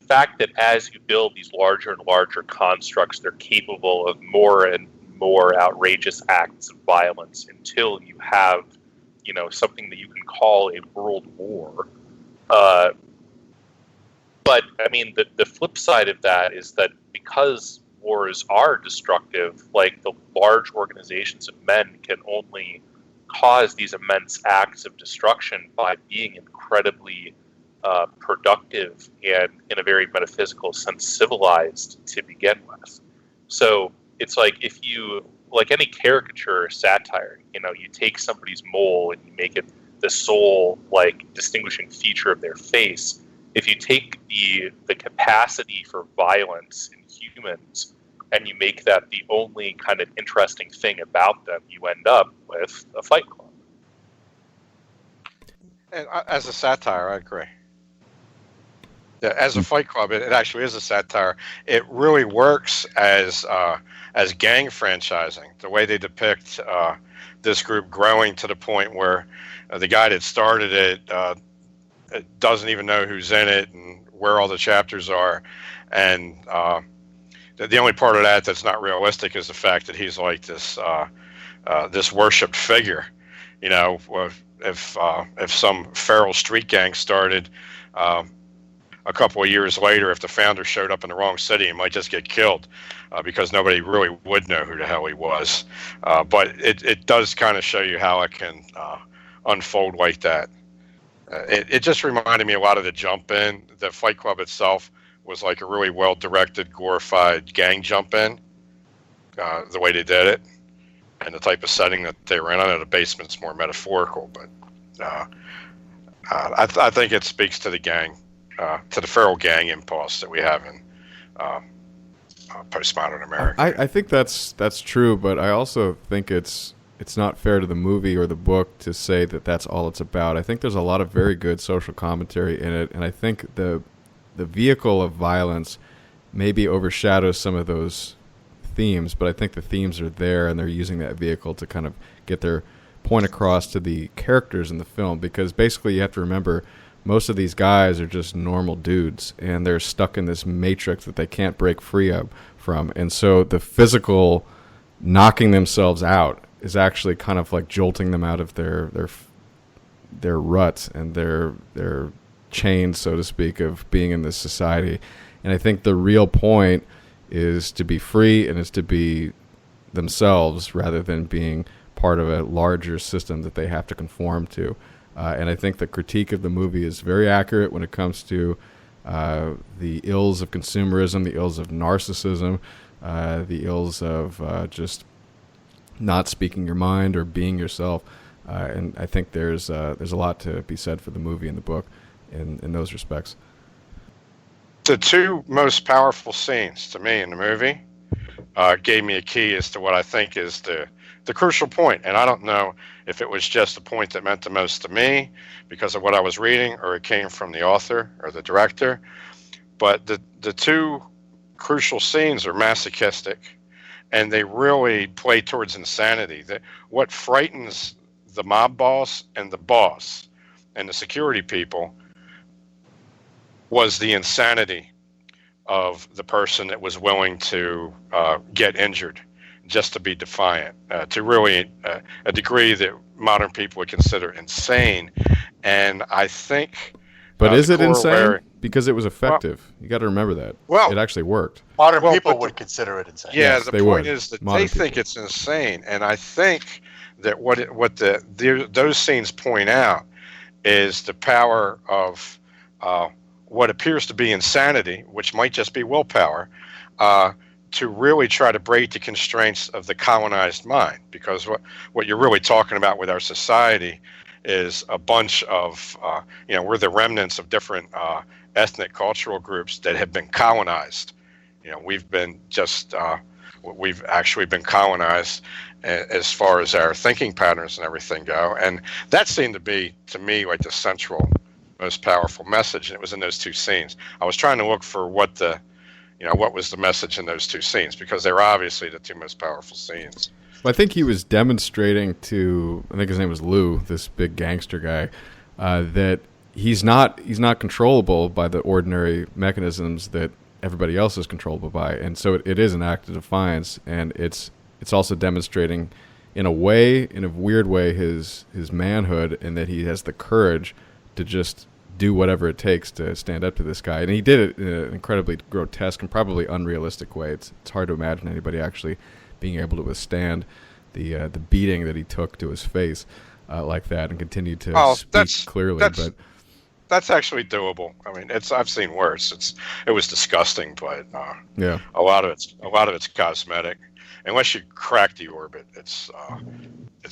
fact that as you build these larger and larger constructs, they're capable of more and more outrageous acts of violence until you have, something that you can call a world war. But I mean, the flip side of that is that because wars are destructive, like the large organizations of men can only cause these immense acts of destruction by being incredibly productive and, in a very metaphysical sense, civilized to begin with. So it's like if you, like any caricature or satire, you take somebody's mole and you make it the sole, distinguishing feature of their face. If you take the capacity for violence in humans and you make that the only kind of interesting thing about them, you end up with a Fight Club. And as a satire, I agree. Yeah, as a Fight Club, it actually is a satire. It really works as gang franchising. The way they depict this group growing to the point where the guy that started it doesn't even know who's in it and where all the chapters are, and the only part of that that's not realistic is the fact that he's like this this worshipped figure. If some feral street gang started a couple of years later, if the founder showed up in the wrong city, he might just get killed because nobody really would know who the hell he was. But it does kind of show you how it can unfold like that. It just reminded me a lot of the Jump In. The Fight Club itself was like a really well-directed, glorified gang Jump In, the way they did it, and the type of setting that they were in. I know the basement's more metaphorical, but I think it speaks to the gang, to the feral gang impulse that we have in postmodern America. I think that's true, but I also think it's not fair to the movie or the book to say that that's all it's about. I think there's a lot of very good social commentary in it, and I think the vehicle of violence maybe overshadows some of those themes, but I think the themes are there, and they're using that vehicle to kind of get their point across to the characters in the film, because basically you have to remember most of these guys are just normal dudes, and they're stuck in this matrix that they can't break free from, and so the physical knocking themselves out is actually kind of like jolting them out of their rut and their chains, so to speak, of being in this society. And I think the real point is to be free and is to be themselves rather than being part of a larger system that they have to conform to. And I think the critique of the movie is very accurate when it comes to the ills of consumerism, the ills of narcissism, the ills of just not speaking your mind or being yourself. And I think there's a lot to be said for the movie and the book in those respects. The two most powerful scenes to me in the movie gave me a key as to what I think is the crucial point. And I don't know if it was just the point that meant the most to me because of what I was reading, or it came from the author or the director. But the two crucial scenes are masochistic, and they really play towards insanity. What frightens the mob boss and the boss and the security people was the insanity of the person that was willing to get injured just to be defiant, to really a degree that modern people would consider insane. And I think... But is it insane? Because it was effective. Well, you got to remember that. Well, it actually worked. Modern people would consider it insane. Yeah, yes, the point is that they think it's insane. And I think that what those scenes point out is the power of what appears to be insanity, which might just be willpower, to really try to break the constraints of the colonized mind. Because what you're really talking about with our society is a bunch of, we're the remnants of different ethnic cultural groups that have been colonized. We've actually been colonized as far as our thinking patterns and everything go. And that seemed to be, to me, like the central, most powerful message. And it was in those two scenes. I was trying to look for what the what was the message in those two scenes, because they were obviously the two most powerful scenes. Well, I think he was demonstrating to, I think his name was Lou, this big gangster guy, that he's not controllable by the ordinary mechanisms that everybody else is controllable by, and so it is an act of defiance, and it's also demonstrating in a weird way his manhood, and that he has the courage to just do whatever it takes to stand up to this guy. And he did it in an incredibly grotesque and probably unrealistic way. It's hard to imagine anybody actually being able to withstand the beating that he took to his face like that, and continue to speak clearly. But that's actually doable. I mean, I've seen worse. It was disgusting, but yeah, a lot of it's cosmetic. Unless you crack the orbit, it's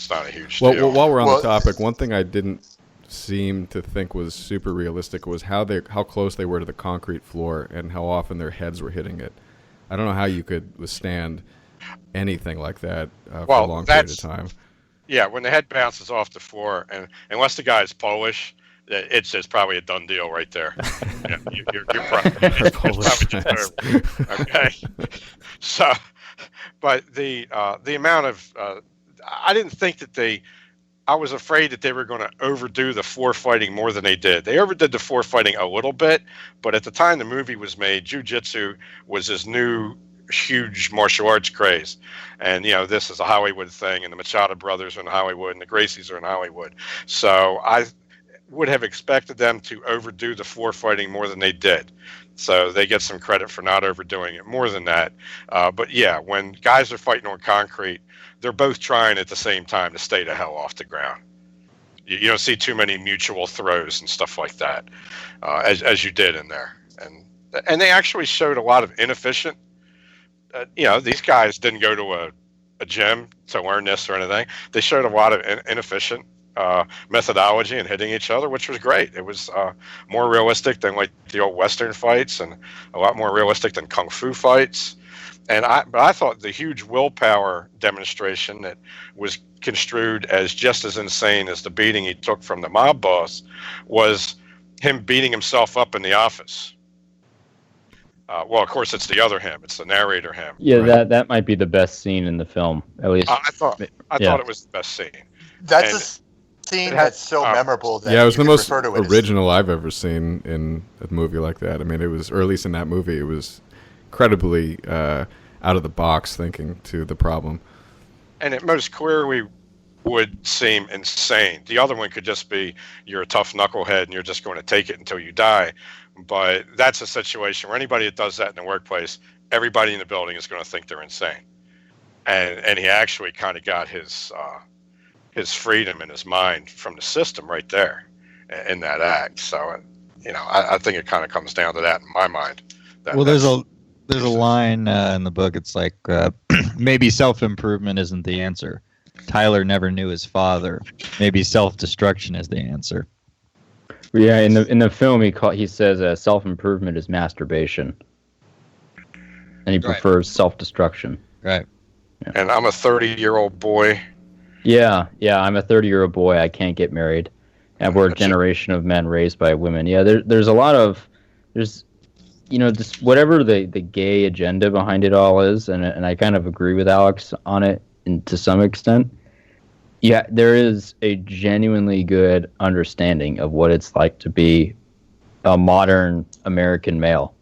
not a huge deal. Well, while we're on the topic, one thing I didn't seem to think was super realistic was how close they were to the concrete floor and how often their heads were hitting it. I don't know how you could withstand anything like that for a long period of time. Yeah, when the head bounces off the floor, and unless the guy is Polish, it's probably a done deal right there. You're probably just over. Okay, so, but the amount of I didn't think that I was afraid that they were going to overdo the floor fighting more than they did. They overdid the floor fighting a little bit, but at the time the movie was made, jiu-jitsu was this new huge martial arts craze. And, this is a Hollywood thing, and the Machado brothers are in Hollywood, and the Gracies are in Hollywood. So I would have expected them to overdo the floor fighting more than they did. So they get some credit for not overdoing it more than that. But yeah, when guys are fighting on concrete, they're both trying at the same time to stay the hell off the ground. You don't see too many mutual throws and stuff like that, as you did in there. And they actually showed a lot of inefficient. These guys didn't go to a gym to learn this or anything. They showed a lot of inefficient methodology in hitting each other, which was great. It was more realistic than like the old Western fights, and a lot more realistic than Kung Fu fights. But I thought the huge willpower demonstration that was construed as just as insane as the beating he took from the mob boss was him beating himself up in the office. Well, of course, it's the other him. It's the narrator him. Yeah, right? that might be the best scene in the film, at least. I thought it was the best scene. That's a scene that's so memorable that it was the most original I've ever seen in a movie like that. I mean, it was, or at least in that movie, it was incredibly out of the box thinking to the problem. And it most clearly would seem insane. The other one could just be you're a tough knucklehead and you're just going to take it until you die. But that's a situation where anybody that does that in the workplace, everybody in the building is going to think they're insane. And he actually kind of got his freedom in his mind from the system right there in that act. So, I think it kind of comes down to that in my mind. There's a line in the book. It's like, maybe self-improvement isn't the answer. Tyler never knew his father. Maybe self-destruction is the answer. Yeah, in the film, he says self-improvement is masturbation, and he prefers self-destruction. Right. Yeah. And I'm a 30-year-old boy. Yeah, I'm a 30-year-old boy. I can't get married. And we're a generation of men raised by women. Yeah, there's a lot of just whatever the gay agenda behind it all is, and I kind of agree with Alex on it to some extent. Yeah, there is a genuinely good understanding of what it's like to be a modern American male.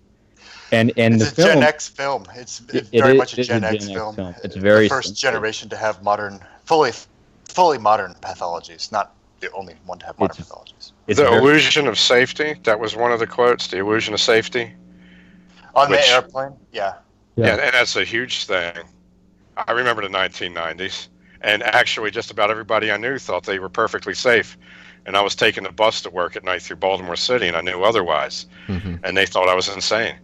And it's the film, Gen X film. It's very much a Gen X film. It's very the first generation to have fully modern pathologies, not the only one to have modern pathologies. The illusion of safety, that was one of the quotes, the illusion of safety. On the airplane, yeah. Yeah, and that's a huge thing. I remember the 1990s. And actually, just about everybody I knew thought they were perfectly safe. And I was taking the bus to work at night through Baltimore City, and I knew otherwise. Mm-hmm. And they thought I was insane.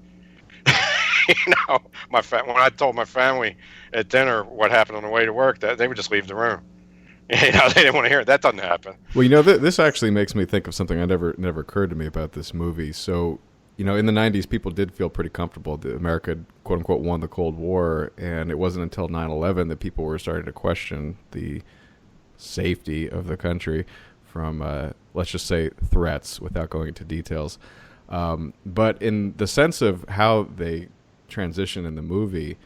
When I told my family at dinner what happened on the way to work, they would just leave the room. They didn't want to hear it. That doesn't happen. Well, this actually makes me think of something that never occurred to me about this movie. So, in the 90s, people did feel pretty comfortable that America had, quote-unquote, won the Cold War, and it wasn't until 9/11 that people were starting to question the safety of the country from, let's just say, threats, without going into details. But in the sense of how they transition in the movie,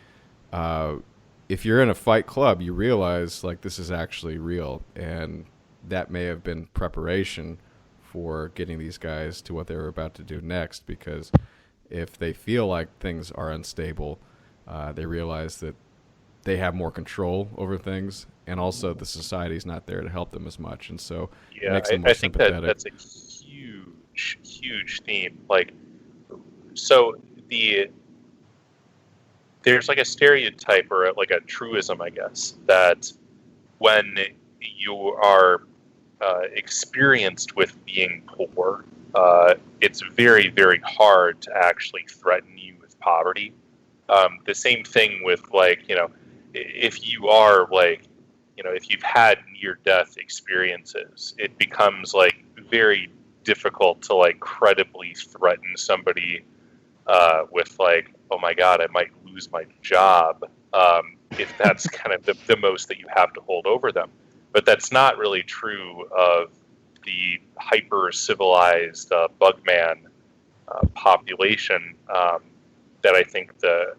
if you're in a fight club, you realize like this is actually real, and that may have been preparation for getting these guys to what they were about to do next, because if they feel like things are unstable, they realize that they have more control over things, and also the society's not there to help them as much, and so it makes them more sympathetic. That's a huge theme. Like, so there's like a stereotype or like a truism, I guess, that when you are experienced with being poor, it's very, very hard to actually threaten you with poverty. The same thing with, like, you know, if you are like, you know, if you've had near-death experiences, it becomes like very difficult to like credibly threaten somebody with like, oh my God, I might lose my job, if that's kind of the most that you have to hold over them. But that's not really true of the hyper-civilized Bugman population that I think the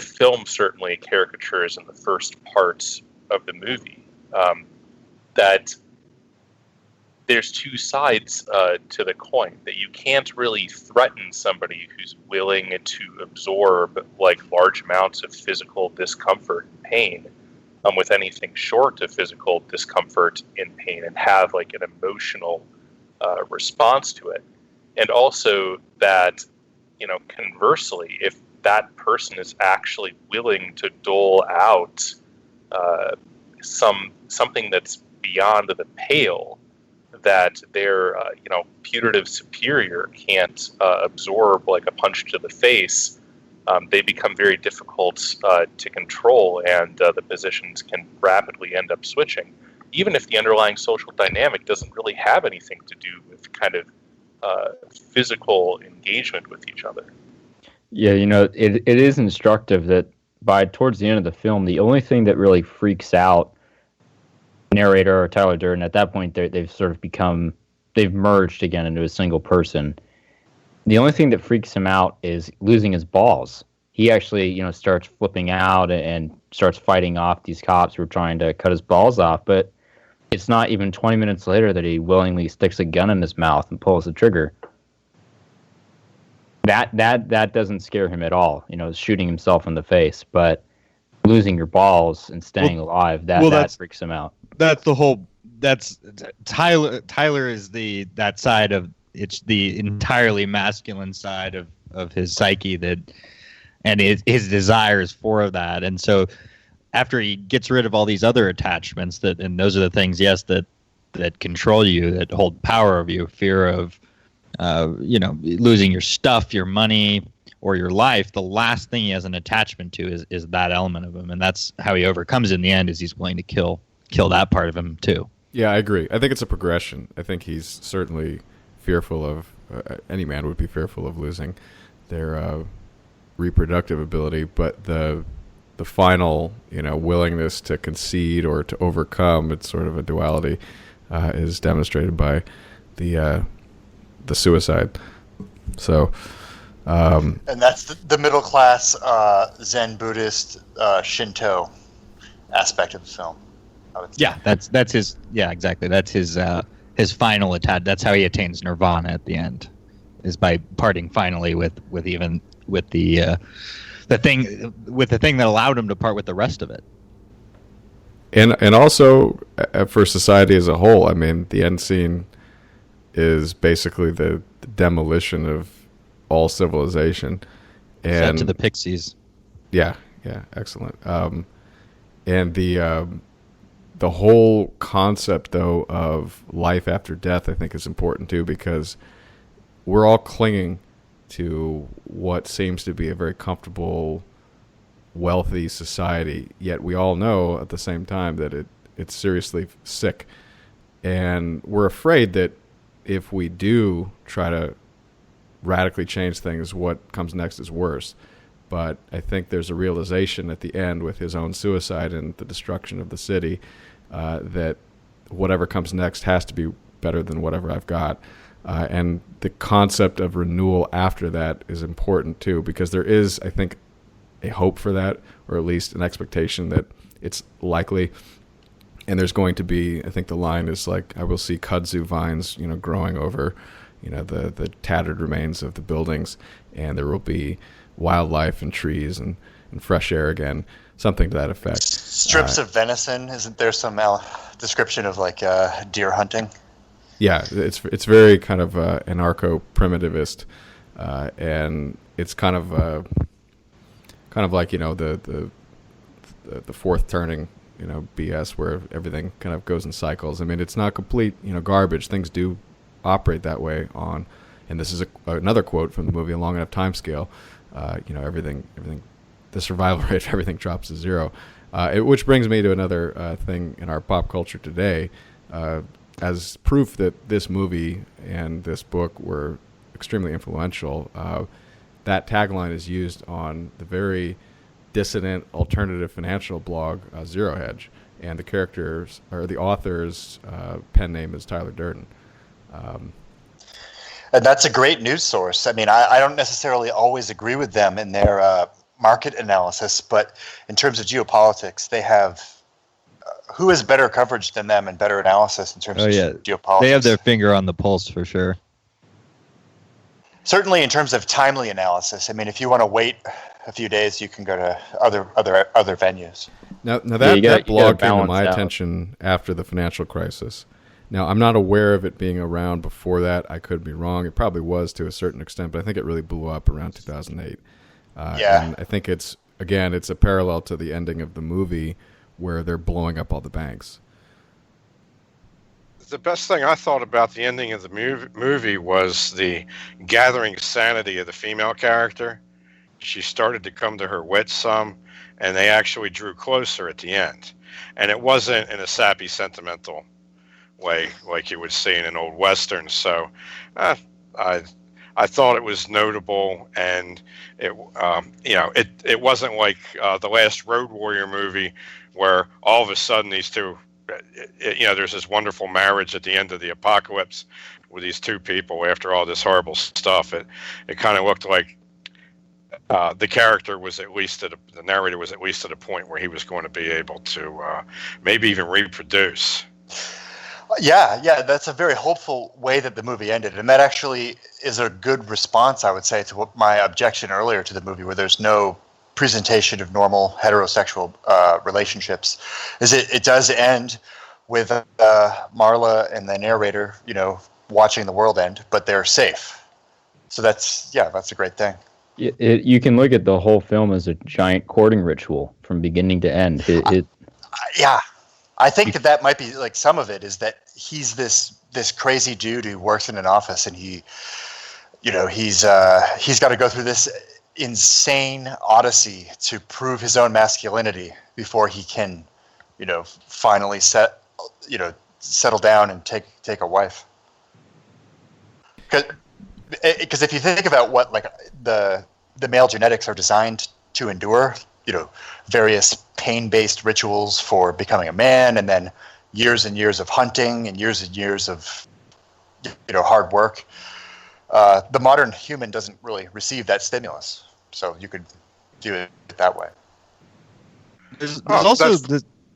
film certainly caricatures in the first parts of the movie. That there's two sides to the coin, that you can't really threaten somebody who's willing to absorb like large amounts of physical discomfort and pain with anything short of physical discomfort and pain, and have like an emotional response to it. And also that, you know, conversely, if that person is actually willing to dole out something that's beyond the pale, that their you know, putative superior can't absorb like a punch to the face, they become very difficult to control, and the positions can rapidly end up switching, even if the underlying social dynamic doesn't really have anything to do with kind of physical engagement with each other. Yeah, you know, it is instructive that by towards the end of the film, the only thing that really freaks out narrator or Tyler Durden, at that point they've sort of they've merged again into a single person. The only thing that freaks him out is losing his balls. He actually, you know, starts flipping out and starts fighting off these cops who are trying to cut his balls off. But it's not even 20 minutes later that he willingly sticks a gun in his mouth and pulls the trigger. That doesn't scare him at all, you know, shooting himself in the face. But losing your balls and staying alive, that freaks him out. That's the whole. That's Tyler. Tyler is that side of it's the entirely masculine side of his psyche and his desires for that. And so after he gets rid of all these other attachments and those are the things, yes, that control you, that hold power over you, fear of, you know, losing your stuff, your money, or your life. The last thing he has an attachment to is that element of him, and that's how he overcomes it in the end. Is he's willing to kill that part of him too. Yeah, I agree. I think it's a progression. I think he's certainly fearful of any man would be fearful of losing their reproductive ability, but the final, you know, willingness to concede or to overcome, it's sort of a duality, is demonstrated by the suicide. So, and that's the middle class Zen Buddhist Shinto aspect of the film. Yeah, that's his. Yeah, exactly. That's his final attack. That's how he attains nirvana at the end, is by parting finally with the thing that allowed him to part with the rest of it. And also for society as a whole, I mean, the end scene is basically the demolition of all civilization. And to the Pixies. Yeah, excellent. And the whole concept, though, of life after death, I think is important too, because we're all clinging to what seems to be a very comfortable, wealthy society, yet we all know at the same time that it's seriously sick. And we're afraid that if we do try to radically change things, what comes next is worse. But I think there's a realization at the end with his own suicide and the destruction of the city, that whatever comes next has to be better than whatever I've got. And the concept of renewal after that is important too, because there is, I think, a hope for that, or at least an expectation that it's likely. And there's going to be, I think the line is like, I will see kudzu vines, growing over, the tattered remains of the buildings, and there will be wildlife and trees and fresh air again, something to that effect. Strips of venison. Isn't there some description of like deer hunting? Yeah, it's very kind of anarcho-primitivist, and it's kind of like the fourth turning, BS, where everything kind of goes in cycles. I mean, it's not complete garbage. Things do operate that way on, and this is another quote from the movie, A Long Enough Time Scale. Everything, the survival rate of everything drops to zero, which brings me to another thing in our pop culture today. As proof that this movie and this book were extremely influential, that tagline is used on the very dissident alternative financial blog Zero Hedge, and the author's pen name is Tyler Durden. And that's a great news source. I mean, I don't necessarily always agree with them in their market analysis, but in terms of geopolitics, they have who has better coverage than them and better analysis in terms of geopolitics? They have their finger on the pulse for sure. Certainly in terms of timely analysis. I mean, if you want to wait a few days, you can go to other venues. Now that blog came to my attention after the financial crisis. Now, I'm not aware of it being around before that. I could be wrong. It probably was to a certain extent, but I think it really blew up around 2008. And I think it's a parallel to the ending of the movie where they're blowing up all the banks. The best thing I thought about the ending of the movie was the gathering sanity of the female character. She started to come to her wits some, and they actually drew closer at the end. And it wasn't in a sappy, sentimental way like you would see in an old Western. So I thought it was notable, and it wasn't like the last Road Warrior movie where all of a sudden these two, there's this wonderful marriage at the end of the apocalypse with these two people after all this horrible stuff. It kind of looked like the character was the narrator was at least at a point where he was going to be able to maybe even reproduce. Yeah, that's a very hopeful way that the movie ended, and that actually is a good response, I would say, to what my objection earlier to the movie, where there's no presentation of normal heterosexual relationships. Is it does end with Marla and the narrator, watching the world end, but they're safe. So that's a great thing. You can look at the whole film as a giant courting ritual from beginning to end. I think that might be like some of it is that he's this crazy dude who works in an office, and he's got to go through this insane odyssey to prove his own masculinity before he can, finally settle down and take a wife. Because if you think about what like the male genetics are designed to endure, various pain-based rituals for becoming a man, and then years and years of hunting and years of hard work. The modern human doesn't really receive that stimulus, so you could do it that way. There's also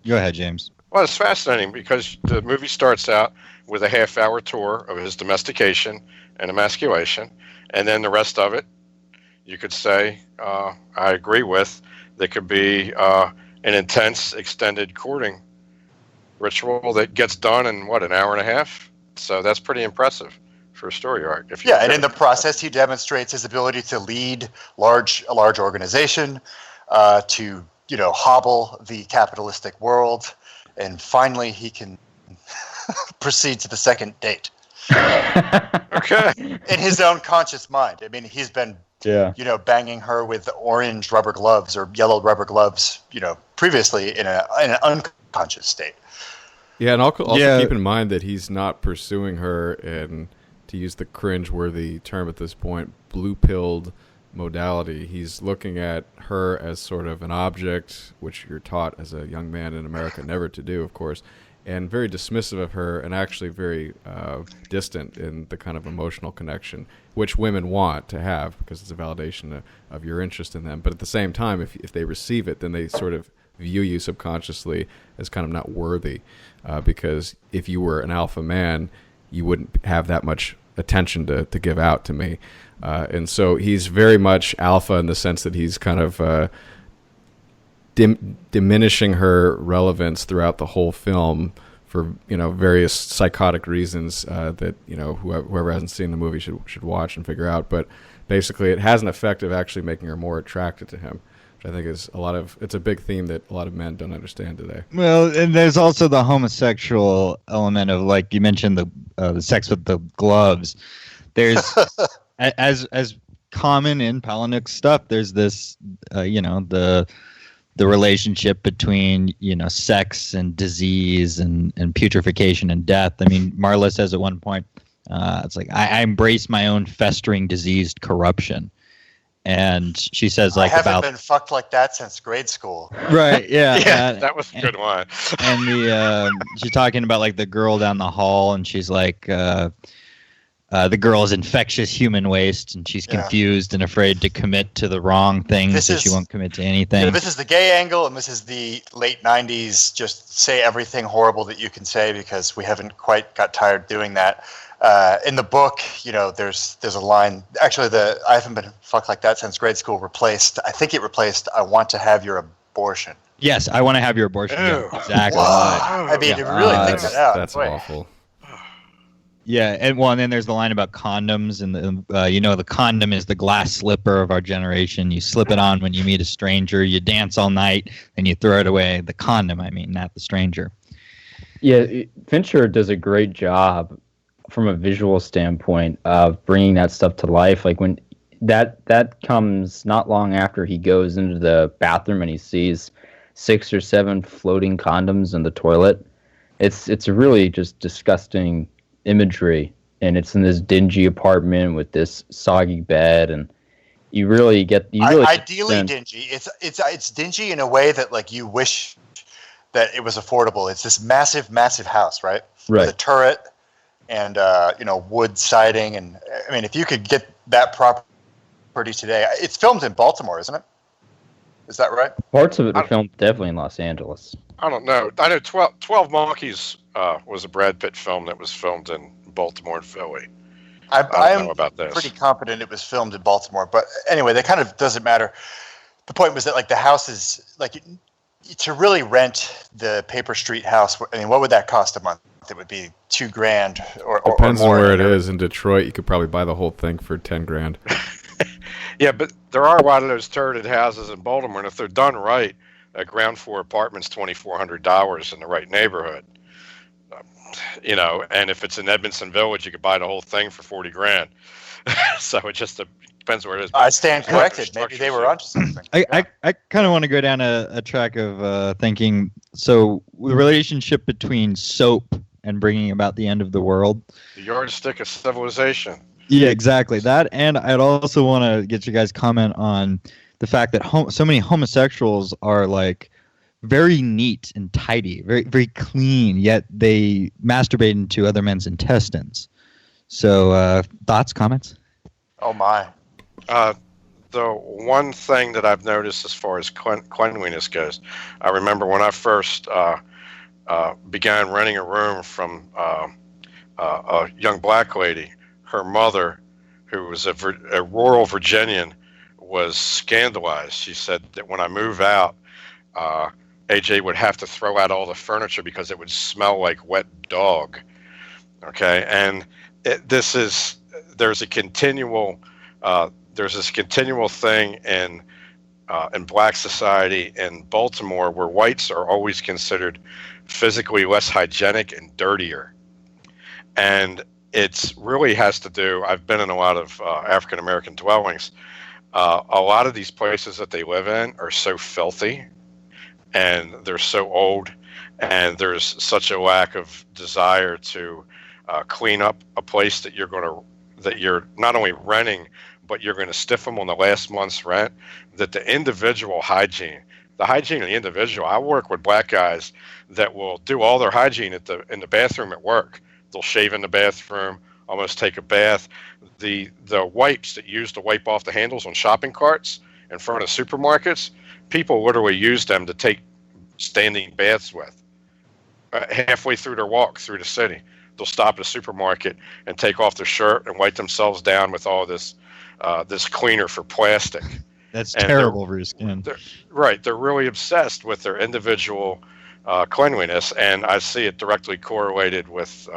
go ahead, James. Well, it's fascinating because the movie starts out with a half-hour tour of his domestication and emasculation, and then the rest of it, you could say, I agree with, there could be an intense, extended courting ritual that gets done in, an hour and a half? So that's pretty impressive for a story arc. And in the process, he demonstrates his ability to lead a large organization, to hobble the capitalistic world, and finally he can proceed to the second date. Okay. In his own conscious mind. I mean, he's been banging her with orange rubber gloves or yellow rubber gloves, previously in an unconscious state. Yeah, and also keep in mind that he's not pursuing her in, to use the cringe-worthy term at this point, blue-pilled modality. He's looking at her as sort of an object, which you're taught as a young man in America never to do, of course, and very dismissive of her, and actually very distant in the kind of emotional connection which women want to have, because it's a validation of your interest in them. But at the same time, if they receive it, then they sort of view you subconsciously as kind of not worthy, because if you were an alpha man, you wouldn't have that much attention to give out to me. And so he's very much alpha in the sense that he's kind of diminishing her relevance throughout the whole film for various psychotic reasons that whoever hasn't seen the movie should watch and figure out. But basically, it has an effect of actually making her more attracted to him, which I think is it's a big theme that a lot of men don't understand today. Well, and there's also the homosexual element of, like you mentioned, the sex with the gloves. There's as common in Palahniuk's stuff. There's this, the relationship between sex and disease and putrefaction and death. I mean, Marla says at one point, it's like I embrace my own festering diseased corruption. And she says, like, I haven't been fucked like that since grade school. Right? Yeah, yeah, that was a good one. And she's talking about, like, the girl down the hall, and she's like, the girl is infectious human waste, and she's confused and afraid to commit to the wrong things, so she won't commit to anything. This is the gay angle, and this is the late 90s, just say everything horrible that you can say, because we haven't quite got tired doing that. In the book, there's a line. Actually, I haven't been fucked like that since grade school replaced. I think it replaced "I want to have your abortion." Yes, I want to have your abortion. Yeah, exactly. I mean, you really think that out. That's awful. Yeah, and then there's the line about condoms, and the condom is the glass slipper of our generation. You slip it on when you meet a stranger. You dance all night, and you throw it away. The condom, I mean, not the stranger. Yeah, Fincher does a great job from a visual standpoint of bringing that stuff to life. Like when that comes not long after he goes into the bathroom and he sees 6 or 7 floating condoms in the toilet. It's a really just disgusting imagery, and it's in this dingy apartment with this soggy bed, and you really ideally dingy. It's dingy in a way that, like, you wish that it was affordable. It's this massive house, right? With a turret and wood siding, and I mean, if you could get that property today, it's filmed in Baltimore, isn't it? Is that right? Parts of it are filmed definitely in Los Angeles. I don't know. I know 12 Monkeys was a Brad Pitt film that was filmed in Baltimore and Philly. I don't know about this. Pretty confident it was filmed in Baltimore, but anyway, that kind of doesn't matter. The point was that, like, the house is like, to really rent the Paper Street house. I mean, what would that cost a month? It would be $2,000 or depends more. on where it is. In Detroit, you could probably buy the whole thing for $10,000. Yeah, but there are a lot of those turreted houses in Baltimore, and if they're done right, a ground floor apartment's $2,400 in the right neighborhood. And if it's in Edmondson Village, you could buy the whole thing for $40,000. So it just depends where it is. I stand corrected. Maybe they were onto something. I kind of want to go down a track of thinking. So the relationship between soap and bringing about the end of the world. The yardstick of civilization. Yeah, exactly. That, and I'd also want to get you guys' comment on the fact that so many homosexuals are, like, very neat and tidy, very, very clean, yet they masturbate into other men's intestines. So, thoughts, comments? Oh, my. The one thing that I've noticed as far as cleanliness goes, I remember when I first began renting a room from a young black lady. Her mother, who was a rural Virginian, was scandalized. She said that when I move out, AJ would have to throw out all the furniture because it would smell like wet dog. Okay, and there's this continual thing in black society in Baltimore where whites are always considered physically less hygienic and dirtier, and it really has to do. I've been in a lot of African American dwellings. A lot of these places that they live in are so filthy, and they're so old, and there's such a lack of desire to clean up a place that you're not only renting, but you're going to stiff them on the last month's rent. That the individual hygiene the hygiene of the individual. I work with black guys that will do all their hygiene in the bathroom at work. They'll shave in the bathroom, almost take a bath. The wipes that you use to wipe off the handles on shopping carts in front of supermarkets, people literally use them to take standing baths with. Halfway through their walk through the city, they'll stop at a supermarket and take off their shirt and wipe themselves down with all this cleaner for plastic. That's terrible for your skin. They're really obsessed with their individual cleanliness, and I see it directly correlated with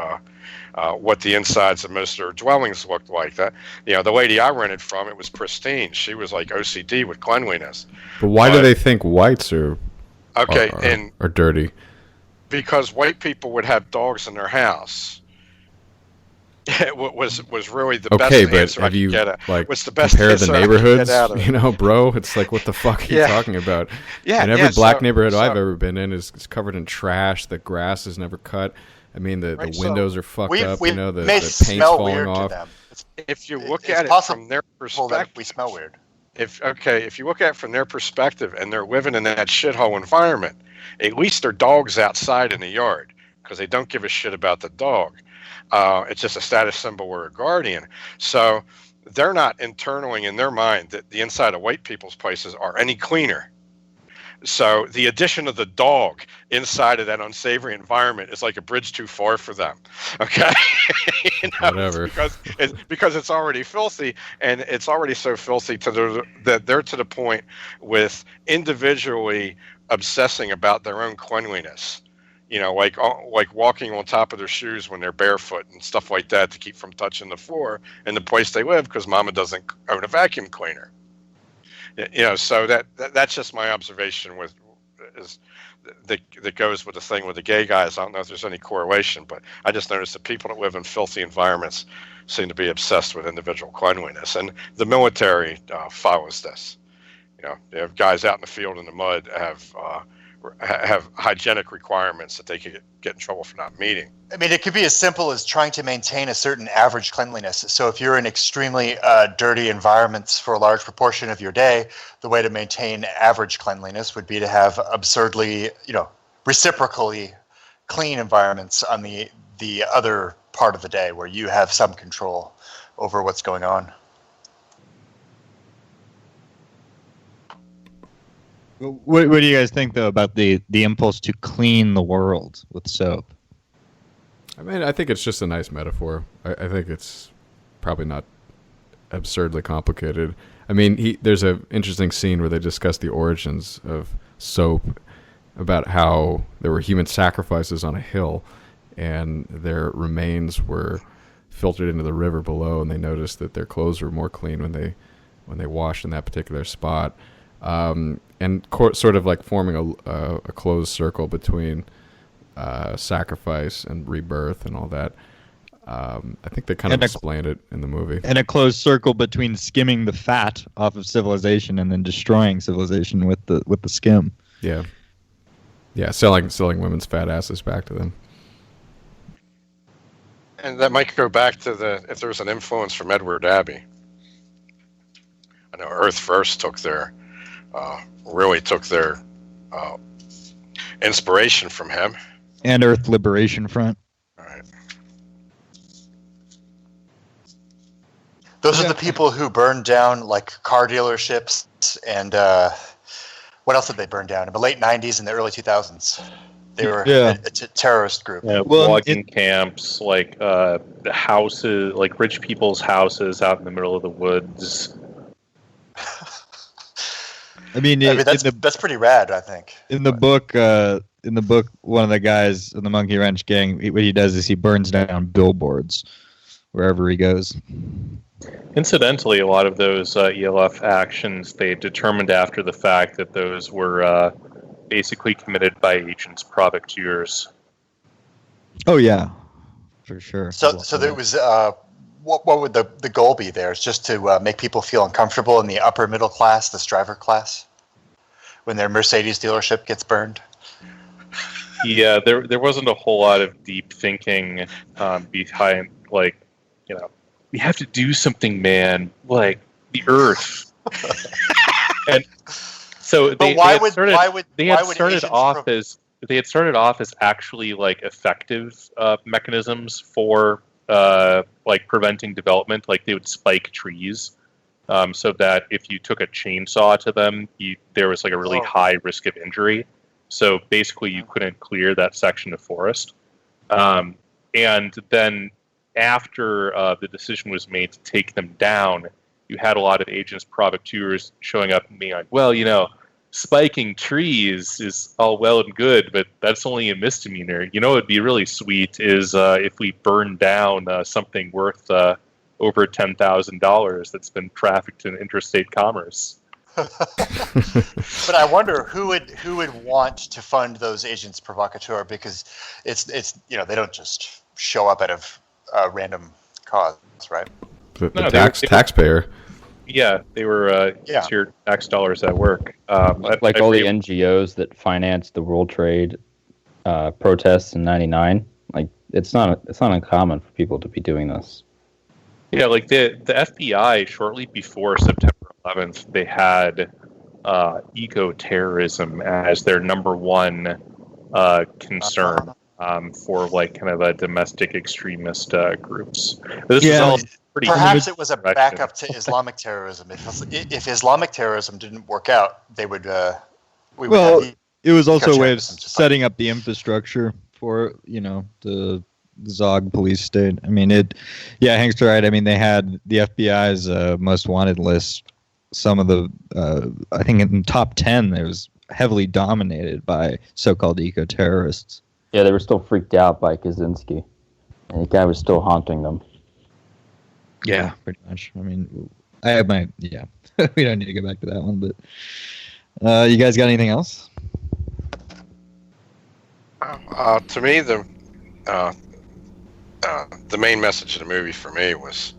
what the insides of most of their dwellings looked like. That, the lady I rented from, it was pristine. She was like OCD with cleanliness. But why do they think whites are dirty? Because white people would have dogs in their house. It was really the best answer I could get at. What's the best compare the neighborhoods? It? Bro, it's like, what the fuck are you talking about? Yeah, and every black neighborhood I've ever been in is covered in trash. The grass is never cut. I mean, the windows are fucked up. The paint's falling off. If you look at it from their perspective, we smell weird. If you look at it from their perspective, and they're living in that shithole environment, at least their dog's outside in the yard because they don't give a shit about the dog. It's just a status symbol or a guardian. So they're not internaling in their mind that the inside of white people's places are any cleaner. So the addition of the dog inside of that unsavory environment is like a bridge too far for them. Okay, whatever. Because it's already filthy, and it's already so filthy that they're to the point with individually obsessing about their own cleanliness. Like walking on top of their shoes when they're barefoot and stuff like that to keep from touching the floor in the place they live because mama doesn't own a vacuum cleaner. So that's just my observation that goes with the thing with the gay guys. I don't know if there's any correlation, but I just noticed that people that live in filthy environments seem to be obsessed with individual cleanliness, and the military follows this. You have guys out in the field in the mud have hygienic requirements that they could get in trouble for not meeting. I mean, it could be as simple as trying to maintain a certain average cleanliness. So if you're in extremely dirty environments for a large proportion of your day, the way to maintain average cleanliness would be to have absurdly, reciprocally clean environments on the other part of the day where you have some control over what's going on. What do you guys think, though, about the impulse to clean the world with soap? I mean, I think it's just a nice metaphor. I think it's probably not absurdly complicated. I mean, there's an interesting scene where they discuss the origins of soap, about how there were human sacrifices on a hill, and their remains were filtered into the river below, and they noticed that their clothes were more clean when they washed in that particular spot. And sort of like forming a closed circle between sacrifice and rebirth and all that. I think they kind of explained it in the movie. And a closed circle between skimming the fat off of civilization and then destroying civilization with the skim. Yeah. Yeah, selling women's fat asses back to them. And that might go back to if there's an influence from Edward Abbey. I know Earth First took their inspiration from him. And Earth Liberation Front. All right. Those are the people who burned down like car dealerships and what else did they burn down in the late 90s and the early 2000s? They were a terrorist group. Yeah, logging camps, like the houses, like rich people's houses out in the middle of the woods. I mean that's pretty rad, I think. In the book, one of the guys in the Monkey Wrench gang, what he does is he burns down billboards wherever he goes. Incidentally, a lot of those ELF actions, they determined after the fact that those were basically committed by agents producteurs. Oh yeah, for sure. So there was what would the goal be there? It's just to make people feel uncomfortable in the upper middle class, the striver class, when their Mercedes dealership gets burned. Yeah, there wasn't a whole lot of deep thinking behind, like, we have to do something, man, like the Earth. And So they had started off as actually like effective mechanisms for like preventing development. Like they would spike trees, so that if you took a chainsaw to them, there was like a really high risk of injury. So basically, you couldn't clear that section of forest. And then after the decision was made to take them down, you had a lot of agents provocateurs showing up and being like, well, spiking trees is all well and good, but that's only a misdemeanor. What would be really sweet is if we burn down something worth over $10,000 that's been trafficked in interstate commerce. But I wonder who would want to fund those agents provocateur, because it's they don't just show up out of random cause, right? Taxpayer. Yeah, they were it's your tax dollars at work. Like all the NGOs that financed the World Trade protests in '99. Like it's not uncommon for people to be doing this. Yeah, like the FBI shortly before September 11th, they had eco-terrorism as their number one concern for like kind of a domestic extremist groups. This is all perhaps it was a backup to Islamic terrorism. If Islamic terrorism didn't work out, they would. It was also a way of setting up the infrastructure for the Zog police state. I mean, Hank's right. I mean, they had the FBI's most wanted list. Some of the, I think in the top 10, it was heavily dominated by so-called eco-terrorists. Yeah, they were still freaked out by Kaczynski, and the guy was still haunting them. Yeah, pretty much. I mean, I have my we don't need to go back to that one, but you guys got anything else? To me, the main message of the movie for me was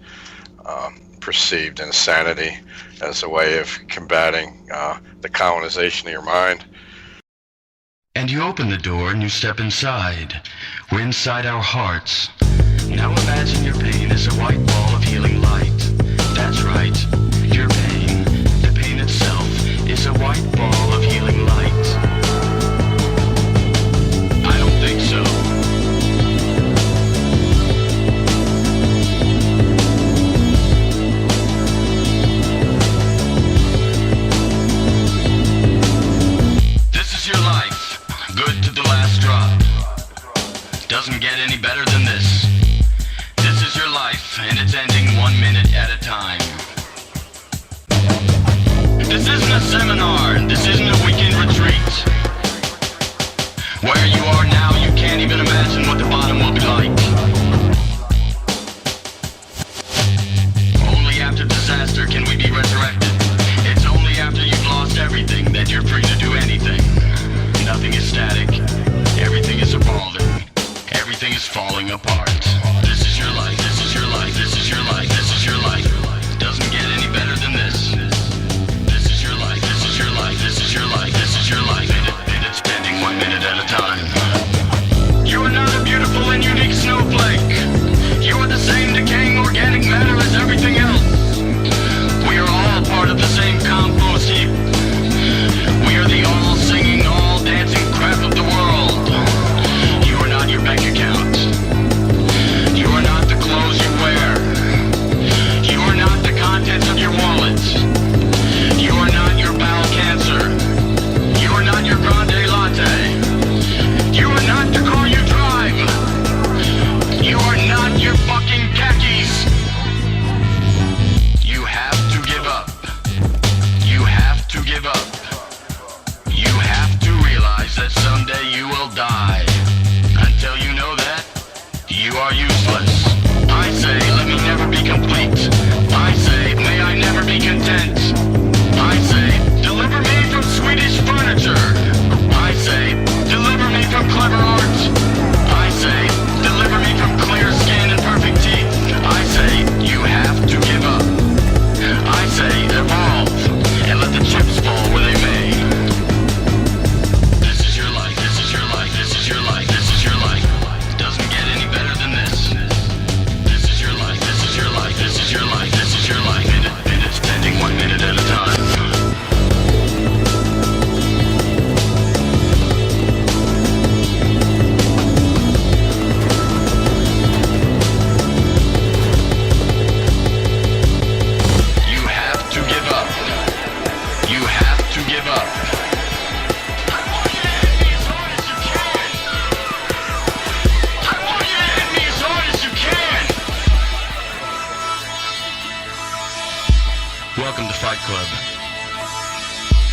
perceived insanity as a way of combating the colonization of your mind. And you open the door and you step inside. We're inside our hearts. Now imagine your pain is a white ball of healing light. That's right, your pain, the pain itself, is a white ball of healing light. I don't think so. This is your life, good to the last drop. Doesn't get any better than this. This is your life, and it's ending 1 minute at a time. This isn't a seminar, this isn't a weekend retreat. Where you are now, you can't even imagine what the bottom will be like. Only after disaster can we be resurrected. It's only after you've lost everything that you're free to do anything. Nothing is static. Everything is evolving. Everything is falling apart. This is your life, this is your life, this is your life, this is your life. Doesn't get any better than this. This is your life, this is your life, this is your life, this is your life. And it's ending 1 minute at a time. You are not a beautiful and unique snowflake. You are the same decaying organic matter as everything else. We are all part of the same compost heap. We are Fight Club.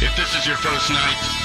If this is your first night,